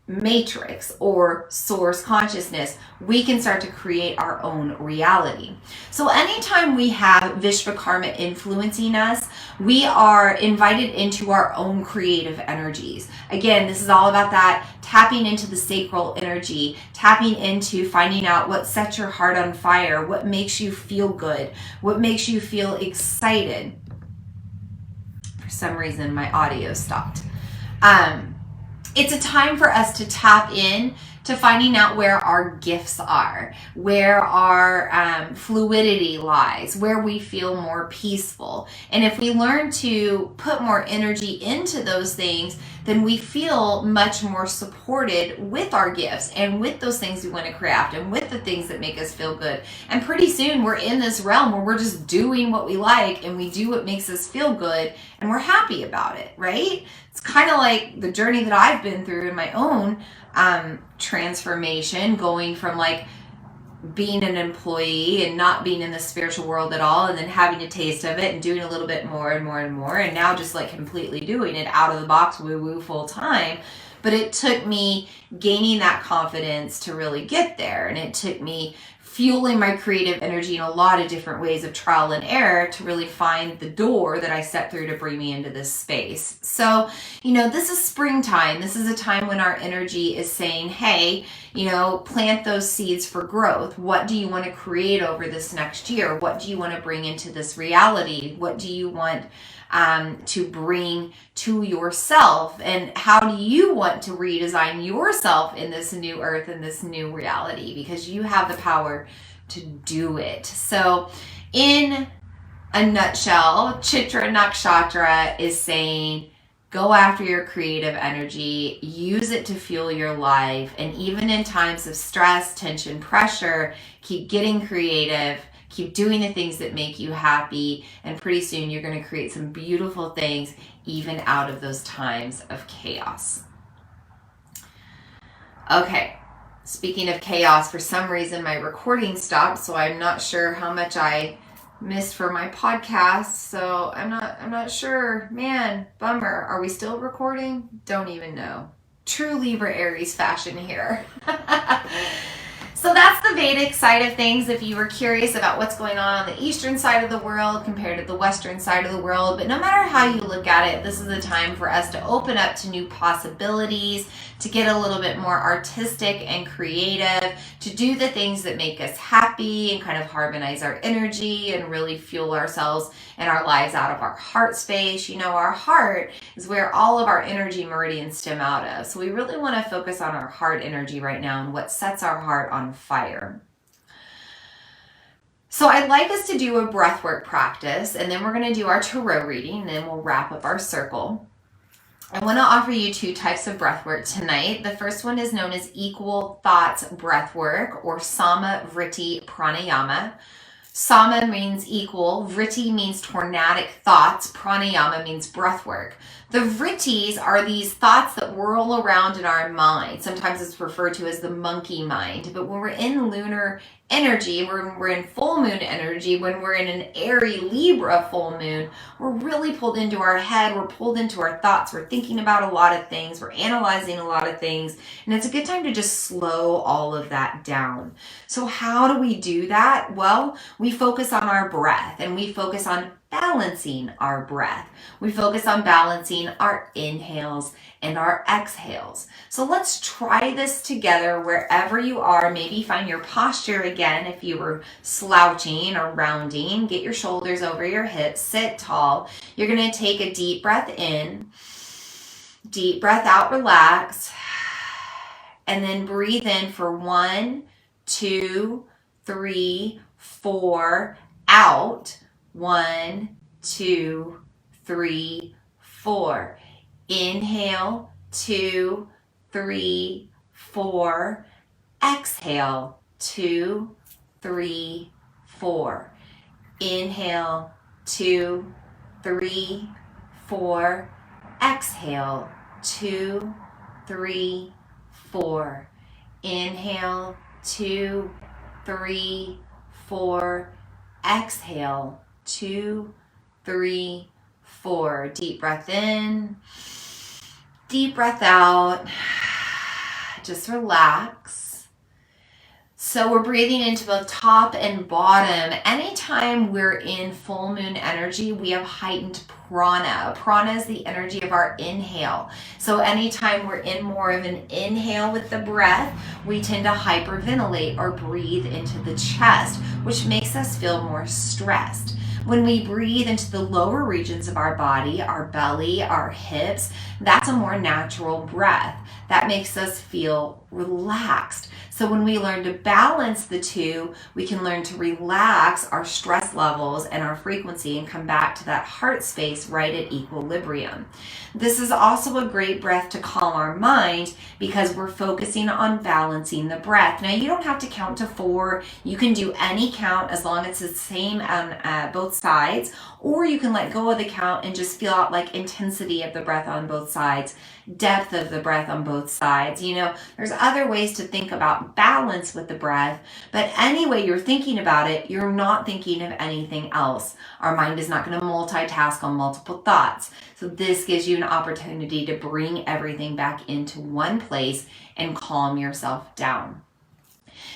matrix or source consciousness, we can start to create our own reality. So anytime we have Vishvakarma influencing us, we are invited into our own creative energies. Again, this is all about that tapping into the sacral energy, tapping into finding out what sets your heart on fire, what makes you feel good, what makes you feel excited. For some reason, my audio stopped. It's a time for us to tap in to finding out where our gifts are, where our fluidity lies, where we feel more peaceful. And if we learn to put more energy into those things, then we feel much more supported with our gifts and with those things we want to craft and with the things that make us feel good. And pretty soon we're in this realm where we're just doing what we like and we do what makes us feel good and we're happy about it, right? It's kind of like the journey that I've been through in my own transformation, going from like being an employee and not being in the spiritual world at all, and then having a taste of it and doing a little bit more and more and more, and now just like completely doing it out of the box, woo-woo, full time. But it took me gaining that confidence to really get there, and it took me fueling my creative energy in a lot of different ways of trial and error to really find the door that I stepped through to bring me into this space. So, this is springtime. This is a time when our energy is saying, hey, plant those seeds for growth. What do you want to create over this next year? What do you want to bring into this reality? What do you want to bring to yourself, and how do you want to redesign yourself in this new earth and this new reality, because you have the power to do it. So in a nutshell, Chitra Nakshatra is saying, go after your creative energy, use it to fuel your life, and even in times of stress, tension, pressure, keep getting creative. Keep doing the things that make you happy, and pretty soon you're going to create some beautiful things even out of those times of chaos. Okay, speaking of chaos, for some reason my recording stopped, so I'm not sure how much I missed for my podcast, so I'm not sure. Man, bummer. Are we still recording? Don't even know. True Libra Aries fashion here. So that's the Vedic side of things, if you were curious about what's going on the eastern side of the world compared to the western side of the world. But no matter how you look at it, this is a time for us to open up to new possibilities, to get a little bit more artistic and creative, to do the things that make us happy and kind of harmonize our energy and really fuel ourselves and our lives out of our heart space. Our heart is where all of our energy meridians stem out of. So we really want to focus on our heart energy right now and what sets our heart on fire. So I'd like us to do a breathwork practice, and then we're going to do our tarot reading, and then we'll wrap up our circle. I want to offer you two types of breathwork tonight. The first one is known as equal thoughts breathwork, or Sama Vritti Pranayama. Sama means equal, Vritti means tornadic thoughts, Pranayama means breathwork. The Vrittis are these thoughts that whirl around in our mind. Sometimes it's referred to as the monkey mind. But when we're in lunar energy, when we're in full moon energy, when we're in an airy Libra full moon, we're really pulled into our head, we're pulled into our thoughts, we're thinking about a lot of things, we're analyzing a lot of things, and it's a good time to just slow all of that down. So how do we do that? Well, we focus on our breath, and we focus on balancing our breath. We focus on balancing our inhales and our exhales. So let's try this together wherever you are. Maybe find your posture again if you were slouching or rounding. Get your shoulders over your hips, sit tall. You're going to take a deep breath in, deep breath out, relax, and then breathe in for 1, 2, 3, 4, out. 1, 2, 3, 4. Inhale, 2, 3, 4. Exhale, 2, 3, 4. Inhale, 2, 3, 4. Exhale, 2, 3, 4. Inhale, 2, 3, 4. Exhale, 2, 3, 4. Deep breath in, deep breath out. just relax. So we're breathing into both top and bottom. Anytime we're in full moon energy, we have heightened prana. Prana is the energy of our inhale. So anytime we're in more of an inhale with the breath, we tend to hyperventilate or breathe into the chest, which makes us feel more stressed. When we breathe into the lower regions of our body, our belly, our hips, that's a more natural breath. That makes us feel relaxed. So when we learn to balance the two, we can learn to relax our stress levels and our frequency and come back to that heart space right at equilibrium. This is also a great breath to calm our mind because we're focusing on balancing the breath. Now, you don't have to count to 4. You can do any count as long as it's the same on both sides, or you can let go of the count and just feel out like intensity of the breath on both sides, depth of the breath on both sides. You know, there's other ways to think about balance with the breath, but any way you're thinking about it, you're not thinking of anything else. Our mind is not going to multitask on multiple thoughts. So this gives you an opportunity to bring everything back into one place and calm yourself down.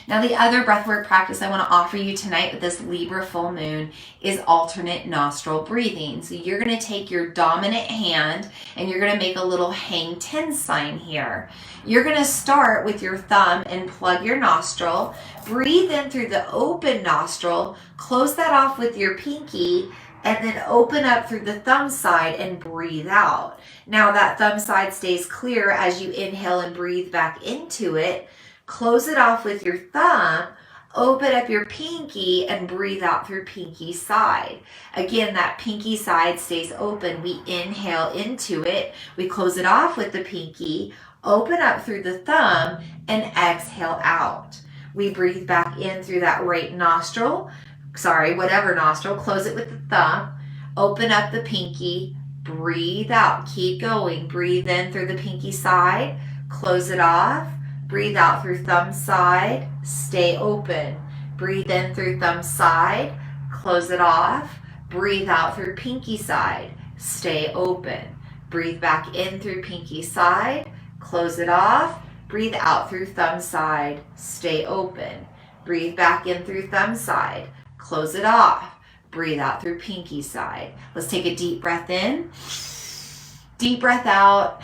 Now, the other breathwork practice I want to offer you tonight with this Libra full moon is alternate nostril breathing. So you're going to take your dominant hand and you're going to make a little hang 10 sign here. You're going to start with your thumb and plug your nostril. Breathe in through the open nostril, close that off with your pinky, and then open up through the thumb side and breathe out. Now that thumb side stays clear as you inhale and breathe back into it. Close it off with your thumb, open up your pinky, and breathe out through pinky side. Again, that pinky side stays open. We inhale into it. We close it off with the pinky, open up through the thumb, and exhale out. We breathe back in through that right nostril. Whatever nostril. Close it with the thumb, open up the pinky, breathe out. Keep going. Breathe in through the pinky side, close it off. Breathe out through thumb side, stay open. Breathe in through thumb side, close it off. Breathe out through pinky side, stay open. Breathe back in through pinky side, close it off. Breathe out through thumb side, stay open. Breathe back in through thumb side, close it off. Breathe out through pinky side. Let's take a deep breath in, deep breath out.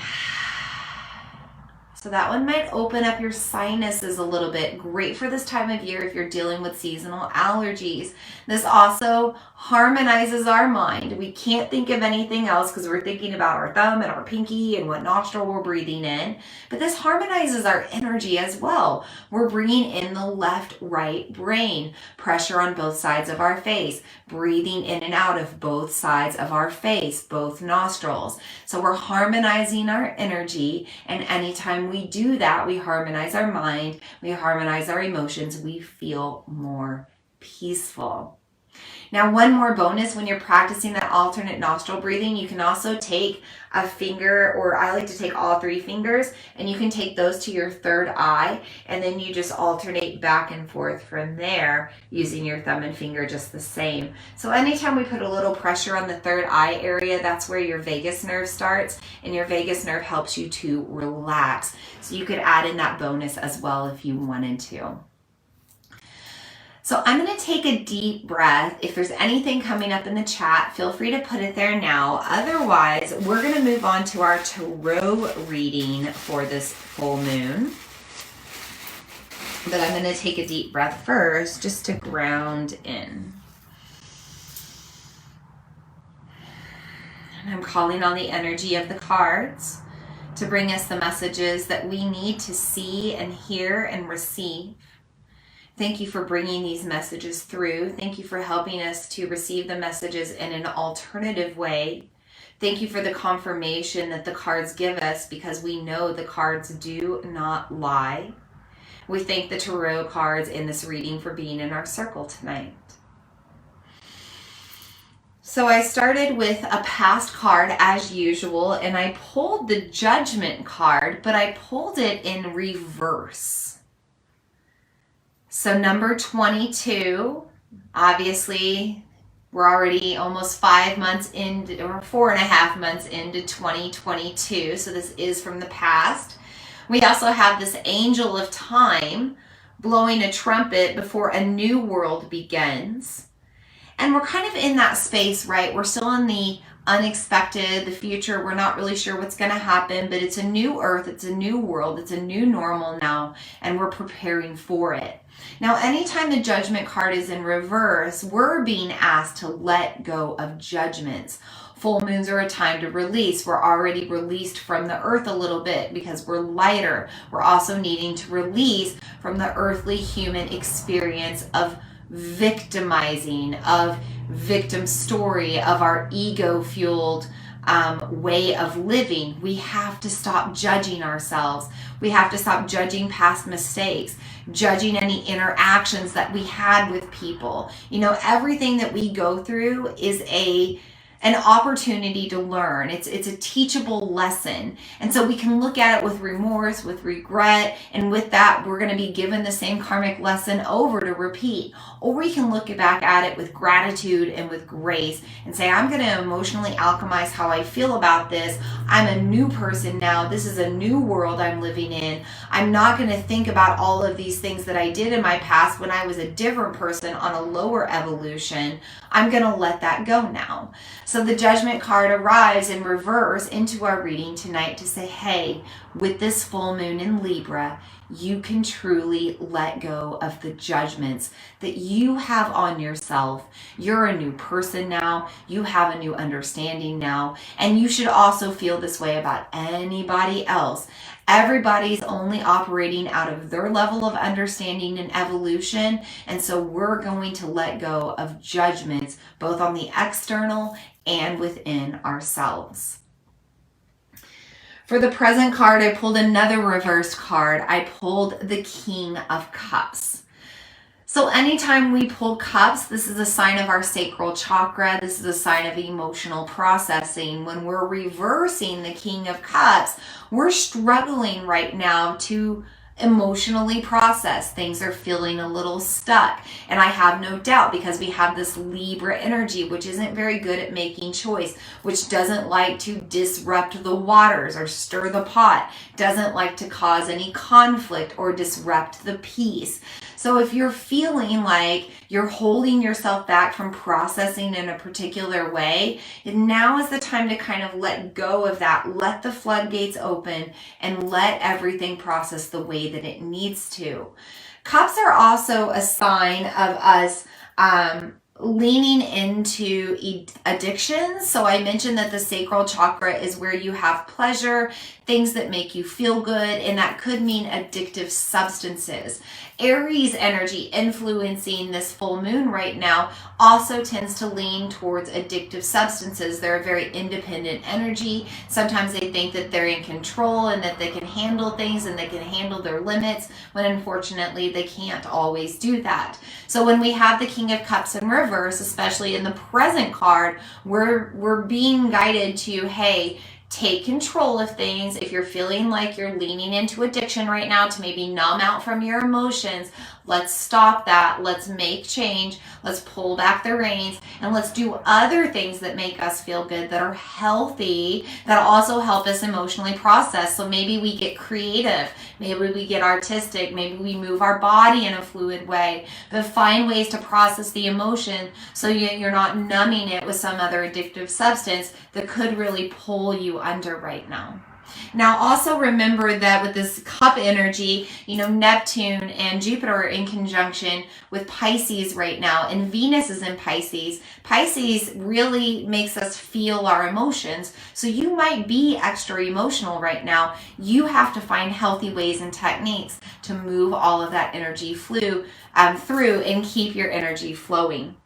So that one might open up your sinuses a little bit. Great for this time of year if you're dealing with seasonal allergies. This also harmonizes our mind. We can't think of anything else because we're thinking about our thumb and our pinky and what nostril we're breathing in. But this harmonizes our energy as well. We're bringing in the left-right brain, pressure on both sides of our face, breathing in and out of both sides of our face, both nostrils. So we're harmonizing our energy, and anytime we do that, we harmonize our mind, we harmonize our emotions, we feel more peaceful. Now, one more bonus when you're practicing that alternate nostril breathing, you can also take a finger, or I like to take all 3 fingers, and you can take those to your third eye, and then you just alternate back and forth from there using your thumb and finger just the same. So anytime we put a little pressure on the third eye area, that's where your vagus nerve starts, and your vagus nerve helps you to relax. So you could add in that bonus as well if you wanted to. So I'm going to take a deep breath. If there's anything coming up in the chat, feel free to put it there now. Otherwise, we're going to move on to our tarot reading for this full moon. But I'm going to take a deep breath first just to ground in. And I'm calling on the energy of the cards to bring us the messages that we need to see and hear and receive. Thank you for bringing these messages through. Thank you for helping us to receive the messages in an alternative way. Thank you for the confirmation that the cards give us, because we know the cards do not lie. We thank the tarot cards in this reading for being in our circle tonight. So I started with a past card as usual, and I pulled the Judgment card, but I pulled it in reverse. So number 22, obviously we're already almost 5 months into, or 4.5 months into 2022. So this is from the past. We also have this angel of time blowing a trumpet before a new world begins. And we're kind of in that space, right? We're still in the unexpected, the future. We're not really sure what's going to happen, but it's a new earth, it's a new world, it's a new normal now, and we're preparing for it. Now, anytime the judgment card is in reverse, we're being asked to let go of judgments. Full moons are a time to release. We're already released from the earth a little bit because we're lighter. We're also needing to release from the earthly human experience of victimizing, of victim story, of our ego-fueled way of living. We have to stop judging ourselves. We have to stop judging past mistakes, judging any interactions that we had with people. You know, everything that we go through is an opportunity to learn. It's a teachable lesson. And so we can look at it with remorse, with regret, and with that, we're going to be given the same karmic lesson over to repeat. Or we can look back at it with gratitude and with grace and say, I'm going to emotionally alchemize how I feel about this. I'm a new person now. This is a new world I'm living in. I'm not going to think about all of these things that I did in my past when I was a different person on a lower evolution. I'm going to let that go now. So the judgment card arrives in reverse into our reading tonight to say, hey, with this full moon in Libra, you can truly let go of the judgments that you have on yourself. You're a new person now. You have a new understanding now. And you should also feel this way about anybody else. Everybody's only operating out of their level of understanding and evolution. And so we're going to let go of judgments, both on the external and within ourselves. For the present card, I pulled another reversed card. I pulled the King of Cups. So anytime we pull cups, this is a sign of our sacral chakra. This is a sign of emotional processing. When we're reversing the King of Cups, we're struggling right now to emotionally process. Things are feeling a little stuck. And I have no doubt, because we have this Libra energy, which isn't very good at making choice, which doesn't like to disrupt the waters or stir the pot, doesn't like to cause any conflict or disrupt the peace. So if you're feeling like you're holding yourself back from processing in a particular way, now is the time to kind of let go of that. Let the floodgates open and let everything process the way that it needs to. Cups are also a sign of us leaning into addictions. So I mentioned that the sacral chakra is where you have pleasure, things that make you feel good, and that could mean addictive substances. Aries energy influencing this full moon right now also tends to lean towards addictive substances. They're a very independent energy. Sometimes they think that they're in control and that they can handle things and they can handle their limits, when unfortunately they can't always do that. So when we have the King of Cups in reverse, especially in the present card, we're being guided to, hey, take control of things. If you're feeling like you're leaning into addiction right now to maybe numb out from your emotions, let's stop that. Let's make change. Let's pull back the reins, and let's do other things that make us feel good, that are healthy, that also help us emotionally process. So maybe we get creative. Maybe we get artistic. Maybe we move our body in a fluid way, but find ways to process the emotion so you're not numbing it with some other addictive substance that could really pull you under right now. Now, also remember that with this cup energy, Neptune and Jupiter are in conjunction with Pisces right now, and Venus is in Pisces. Pisces really makes us feel our emotions. So you might be extra emotional right now. You have to find healthy ways and techniques to move all of that energy through and keep your energy flowing.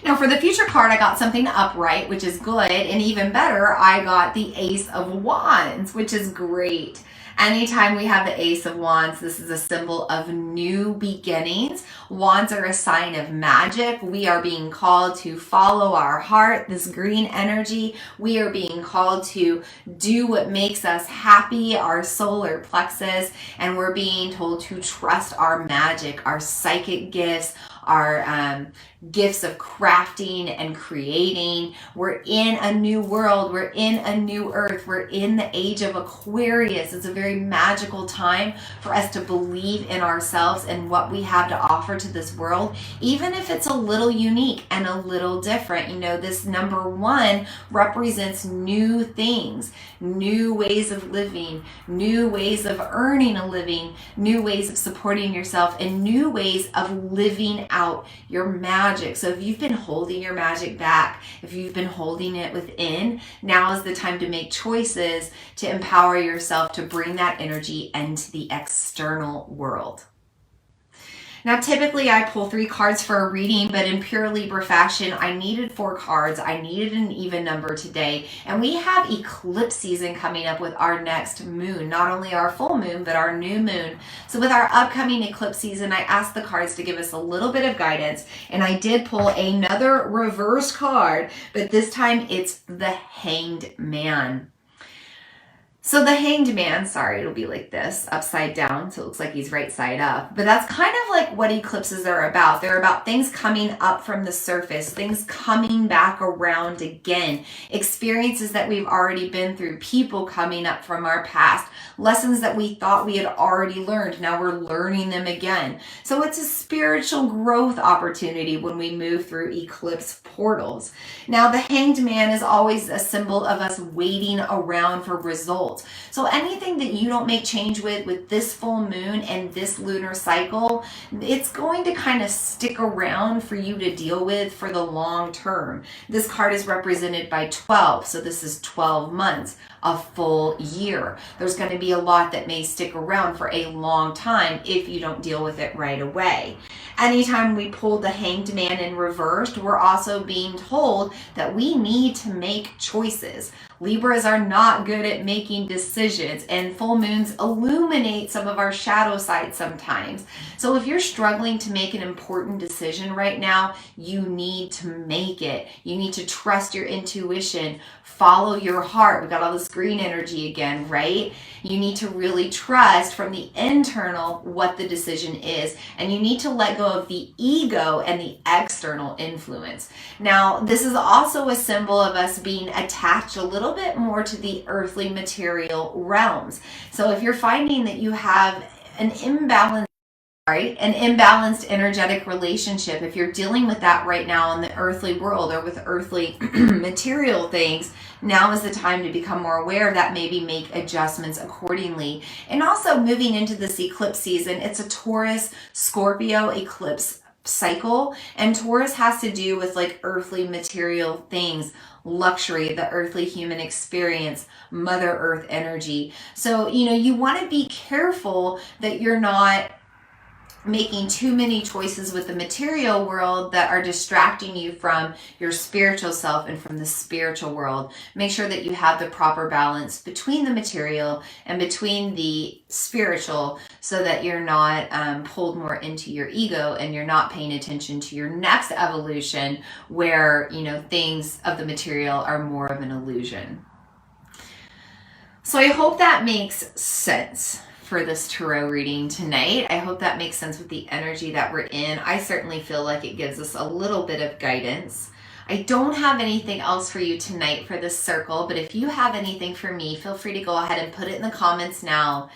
Now for the future card, I got something upright, which is good, and even better, I got the Ace of Wands, which is great. Anytime we have the Ace of Wands, this is a symbol of new beginnings. Wands are a sign of magic. We are being called to follow our heart, this green energy. We are being called to do what makes us happy, our solar plexus, and we're being told to trust our magic, our psychic gifts, our gifts of crafting and creating. We're in a new world. We're in a new earth. We're in the age of Aquarius. It's a very magical time for us to believe in ourselves and what we have to offer to this world, even if it's a little unique and a little different. You know, this number 1 represents new things, new ways of living, new ways of earning a living, new ways of supporting yourself, and new ways of living out your magic. So if you've been holding your magic back, if you've been holding it within, now is the time to make choices to empower yourself to bring that energy into the external world. Now, typically I pull 3 cards for a reading, but in pure Libra fashion, I needed 4 cards. I needed an even number today. And we have eclipse season coming up with our next moon, not only our full moon, but our new moon. So with our upcoming eclipse season, I asked the cards to give us a little bit of guidance. And I did pull another reverse card, but this time it's the Hanged Man. So the Hanged Man, sorry, it'll be like this, upside down, so it looks like he's right side up. But that's kind of like what eclipses are about. They're about things coming up from the surface, things coming back around again, experiences that we've already been through, people coming up from our past, lessons that we thought we had already learned. Now we're learning them again. So it's a spiritual growth opportunity when we move through eclipse portals. Now the Hanged Man is always a symbol of us waiting around for results. So anything that you don't make change with this full moon and this lunar cycle, it's going to kind of stick around for you to deal with for the long term. This card is represented by 12, so this is 12 months, a full year. There's going to be a lot that may stick around for a long time if you don't deal with it right away. Anytime we pull the Hanged Man in reversed, we're also being told that we need to make choices. Libras are not good at making decisions, and full moons illuminate some of our shadow side sometimes. So if you're struggling to make an important decision right now, you need to make it. You need to trust your intuition, follow your heart. We've got all this green energy again, right? You need to really trust from the internal what the decision is, and you need to let go of the ego and the external influence. Now, this is also a symbol of us being attached a little bit more to the earthly material realms. So if you're finding that you have an imbalance, right, an imbalanced energetic relationship, if you're dealing with that right now in the earthly world or with earthly material things, now is the time to become more aware of that, maybe make adjustments accordingly. And also moving into this eclipse season, it's a Taurus Scorpio eclipse cycle, and Taurus has to do with like earthly material things, luxury, the earthly human experience, Mother Earth energy. So, you know, you want to be careful that you're not making too many choices with the material world that are distracting you from your spiritual self and from the spiritual world. Make sure that you have the proper balance between the material and between the spiritual, so that you're not pulled more into your ego and you're not paying attention to your next evolution where, you know, things of the material are more of an illusion. So I hope that makes sense for this tarot reading tonight. I hope that makes sense with the energy that we're in. I certainly feel like it gives us a little bit of guidance. I don't have anything else for you tonight for this circle, but if you have anything for me, feel free to go ahead and put it in the comments now.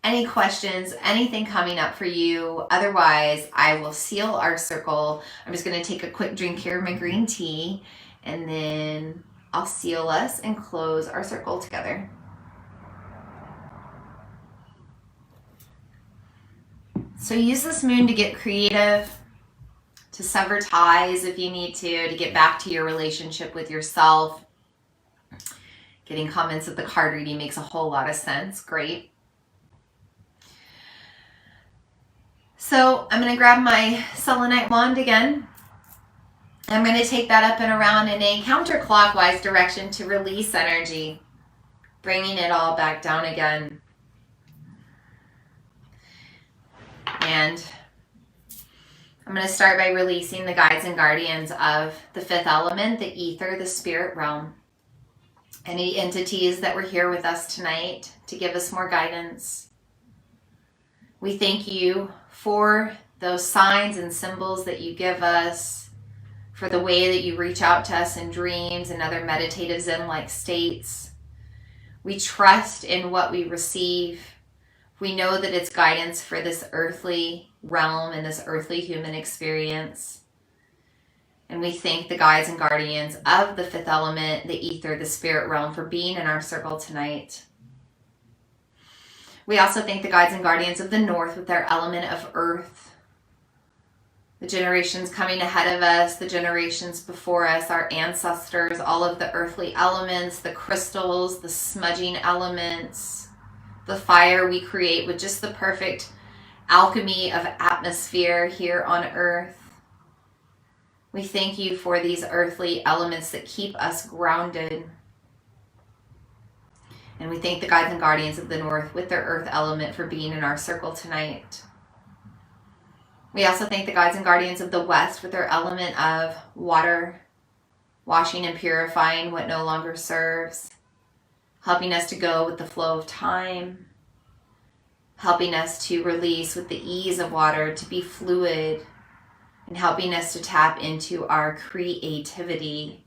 Any questions, anything coming up for you? Otherwise, I will seal our circle. I'm just going to take a quick drink here of my green tea, and then I'll seal us and close our circle together. So use this moon to get creative, to sever ties if you need to get back to your relationship with yourself. Getting comments at the card reading makes a whole lot of sense. Great. So I'm going to grab my selenite wand again. I'm going to take that up and around in a counterclockwise direction to release energy, bringing it all back down again. And I'm going to start by releasing the guides and guardians of the fifth element, the ether, the spirit realm. Any entities that were here with us tonight to give us more guidance. We thank you for those signs and symbols that you give us for the way that you reach out to us in dreams and other meditative Zen-like states. We trust in what we receive. We know that it's guidance for this earthly realm and this earthly human experience. And we thank the guides and guardians of the fifth element, the ether, the spirit realm, for being in our circle tonight. We also thank the guides and guardians of the north with their element of earth. The generations coming ahead of us, the generations before us, our ancestors, all of the earthly elements, the crystals, the smudging elements, the fire we create with just the perfect alchemy of atmosphere here on earth. We thank you for these earthly elements that keep us grounded. And we thank the guides and guardians of the north with their earth element for being in our circle tonight. We also thank the guides and guardians of the west with their element of water, washing and purifying what no longer serves, helping us to go with the flow of time, helping us to release with the ease of water, to be fluid, and helping us to tap into our creativity.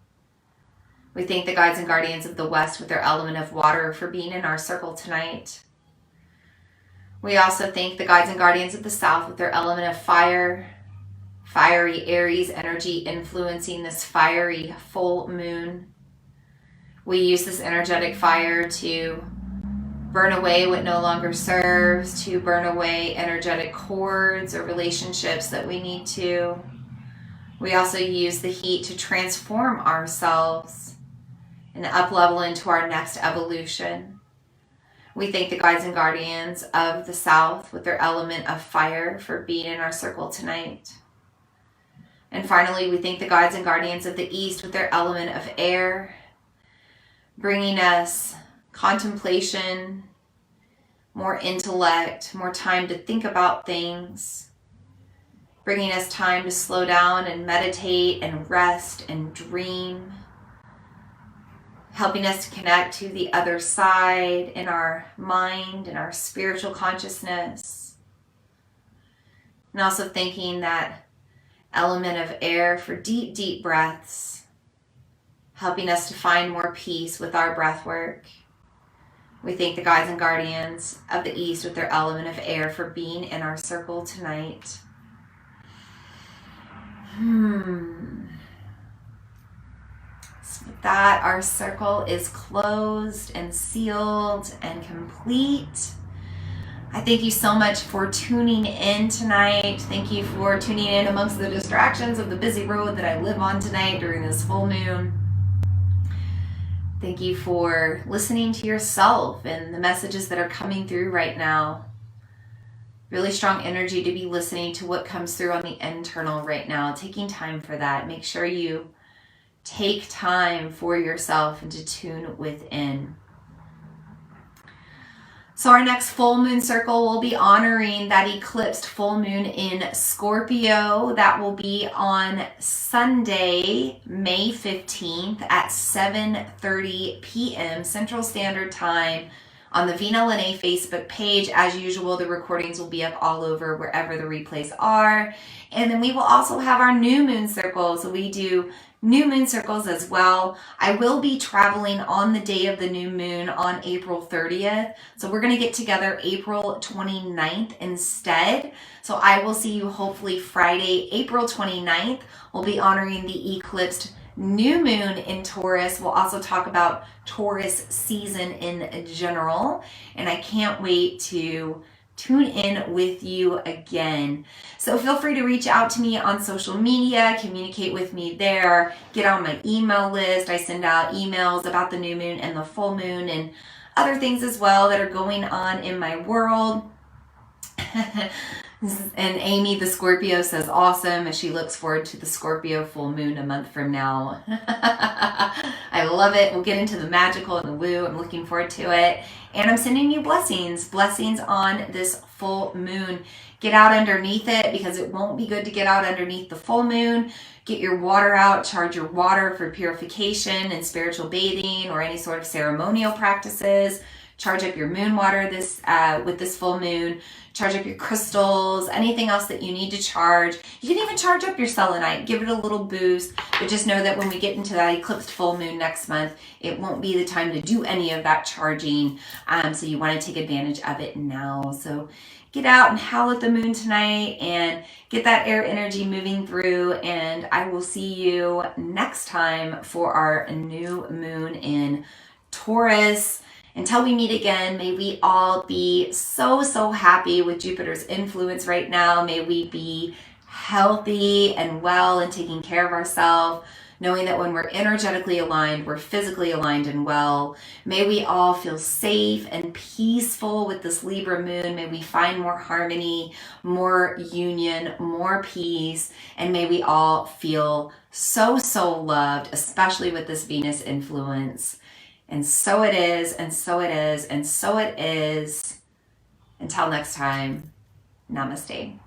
We thank the guides and guardians of the west with their element of water for being in our circle tonight. We also thank the guides and guardians of the south with their element of fire, fiery Aries energy influencing this fiery full moon. We use this energetic fire to burn away what no longer serves, to burn away energetic cords or relationships that we need to. We also use the heat to transform ourselves and up level into our next evolution. We thank the guides and guardians of the south with their element of fire for being in our circle tonight. And finally, we thank the guides and guardians of the east with their element of air, bringing us contemplation, more intellect, more time to think about things, bringing us time to slow down and meditate and rest and dream, helping us to connect to the other side in our mind and our spiritual consciousness. And also thanking that element of air for deep, deep breaths, helping us to find more peace with our breath work. We thank the guides and guardians of the east with their element of air for being in our circle tonight. So with that, our circle is closed and sealed and complete. I thank you so much for tuning in tonight. Thank you for tuning in amongst the distractions of the busy road that I live on tonight during this full moon. Thank you for listening to yourself and the messages that are coming through right now. Really strong energy to be listening to what comes through on the internal right now, taking time for that. Make sure you take time for yourself and to tune within. So our next full moon circle will be honoring that eclipsed full moon in Scorpio. That will be on Sunday, May 15th at 7:30 p.m. Central Standard Time on the VNLNA Facebook page. As usual, the recordings will be up all over wherever the replays are. And then we will also have our new moon circle. So we do new moon circles as well. I will be traveling on the day of the new moon on April 30th. So we're going to get together April 29th instead. So I will see you hopefully Friday, April 29th. We'll be honoring the eclipsed new moon in Taurus. We'll also talk about Taurus season in general. And I can't wait to tune in with you again. So feel free to reach out to me on social media, communicate with me there, get on my email list. I send out emails about the new moon and the full moon and other things as well that are going on in my world. And Amy the Scorpio says awesome as she looks forward to the Scorpio full moon a month from now. I love it. We'll get into the magical and the woo. I'm looking forward to it. And I'm sending you blessings on this full moon. Get out underneath it because it won't be good to get out underneath the full moon. Get your water out, charge your water for purification and spiritual bathing or any sort of ceremonial practices. charge up your moon water this with this full moon, charge up your crystals, anything else that you need to charge. You can even charge up your selenite, give it a little boost, but just know that when we get into that eclipsed full moon next month, it won't be the time to do any of that charging. So you want to take advantage of it now. So get out and howl at the moon tonight and get that air energy moving through. And I will see you next time for our new moon in Taurus. Until we meet again, may we all be so happy with Jupiter's influence right now. May we be healthy and well and taking care of ourselves, knowing that when we're energetically aligned, we're physically aligned and well. May we all feel safe and peaceful with this Libra moon. May we find more harmony, more union, more peace, and may we all feel so loved, especially with this Venus influence. And so it is, and so it is, and so it is. Until next time, namaste.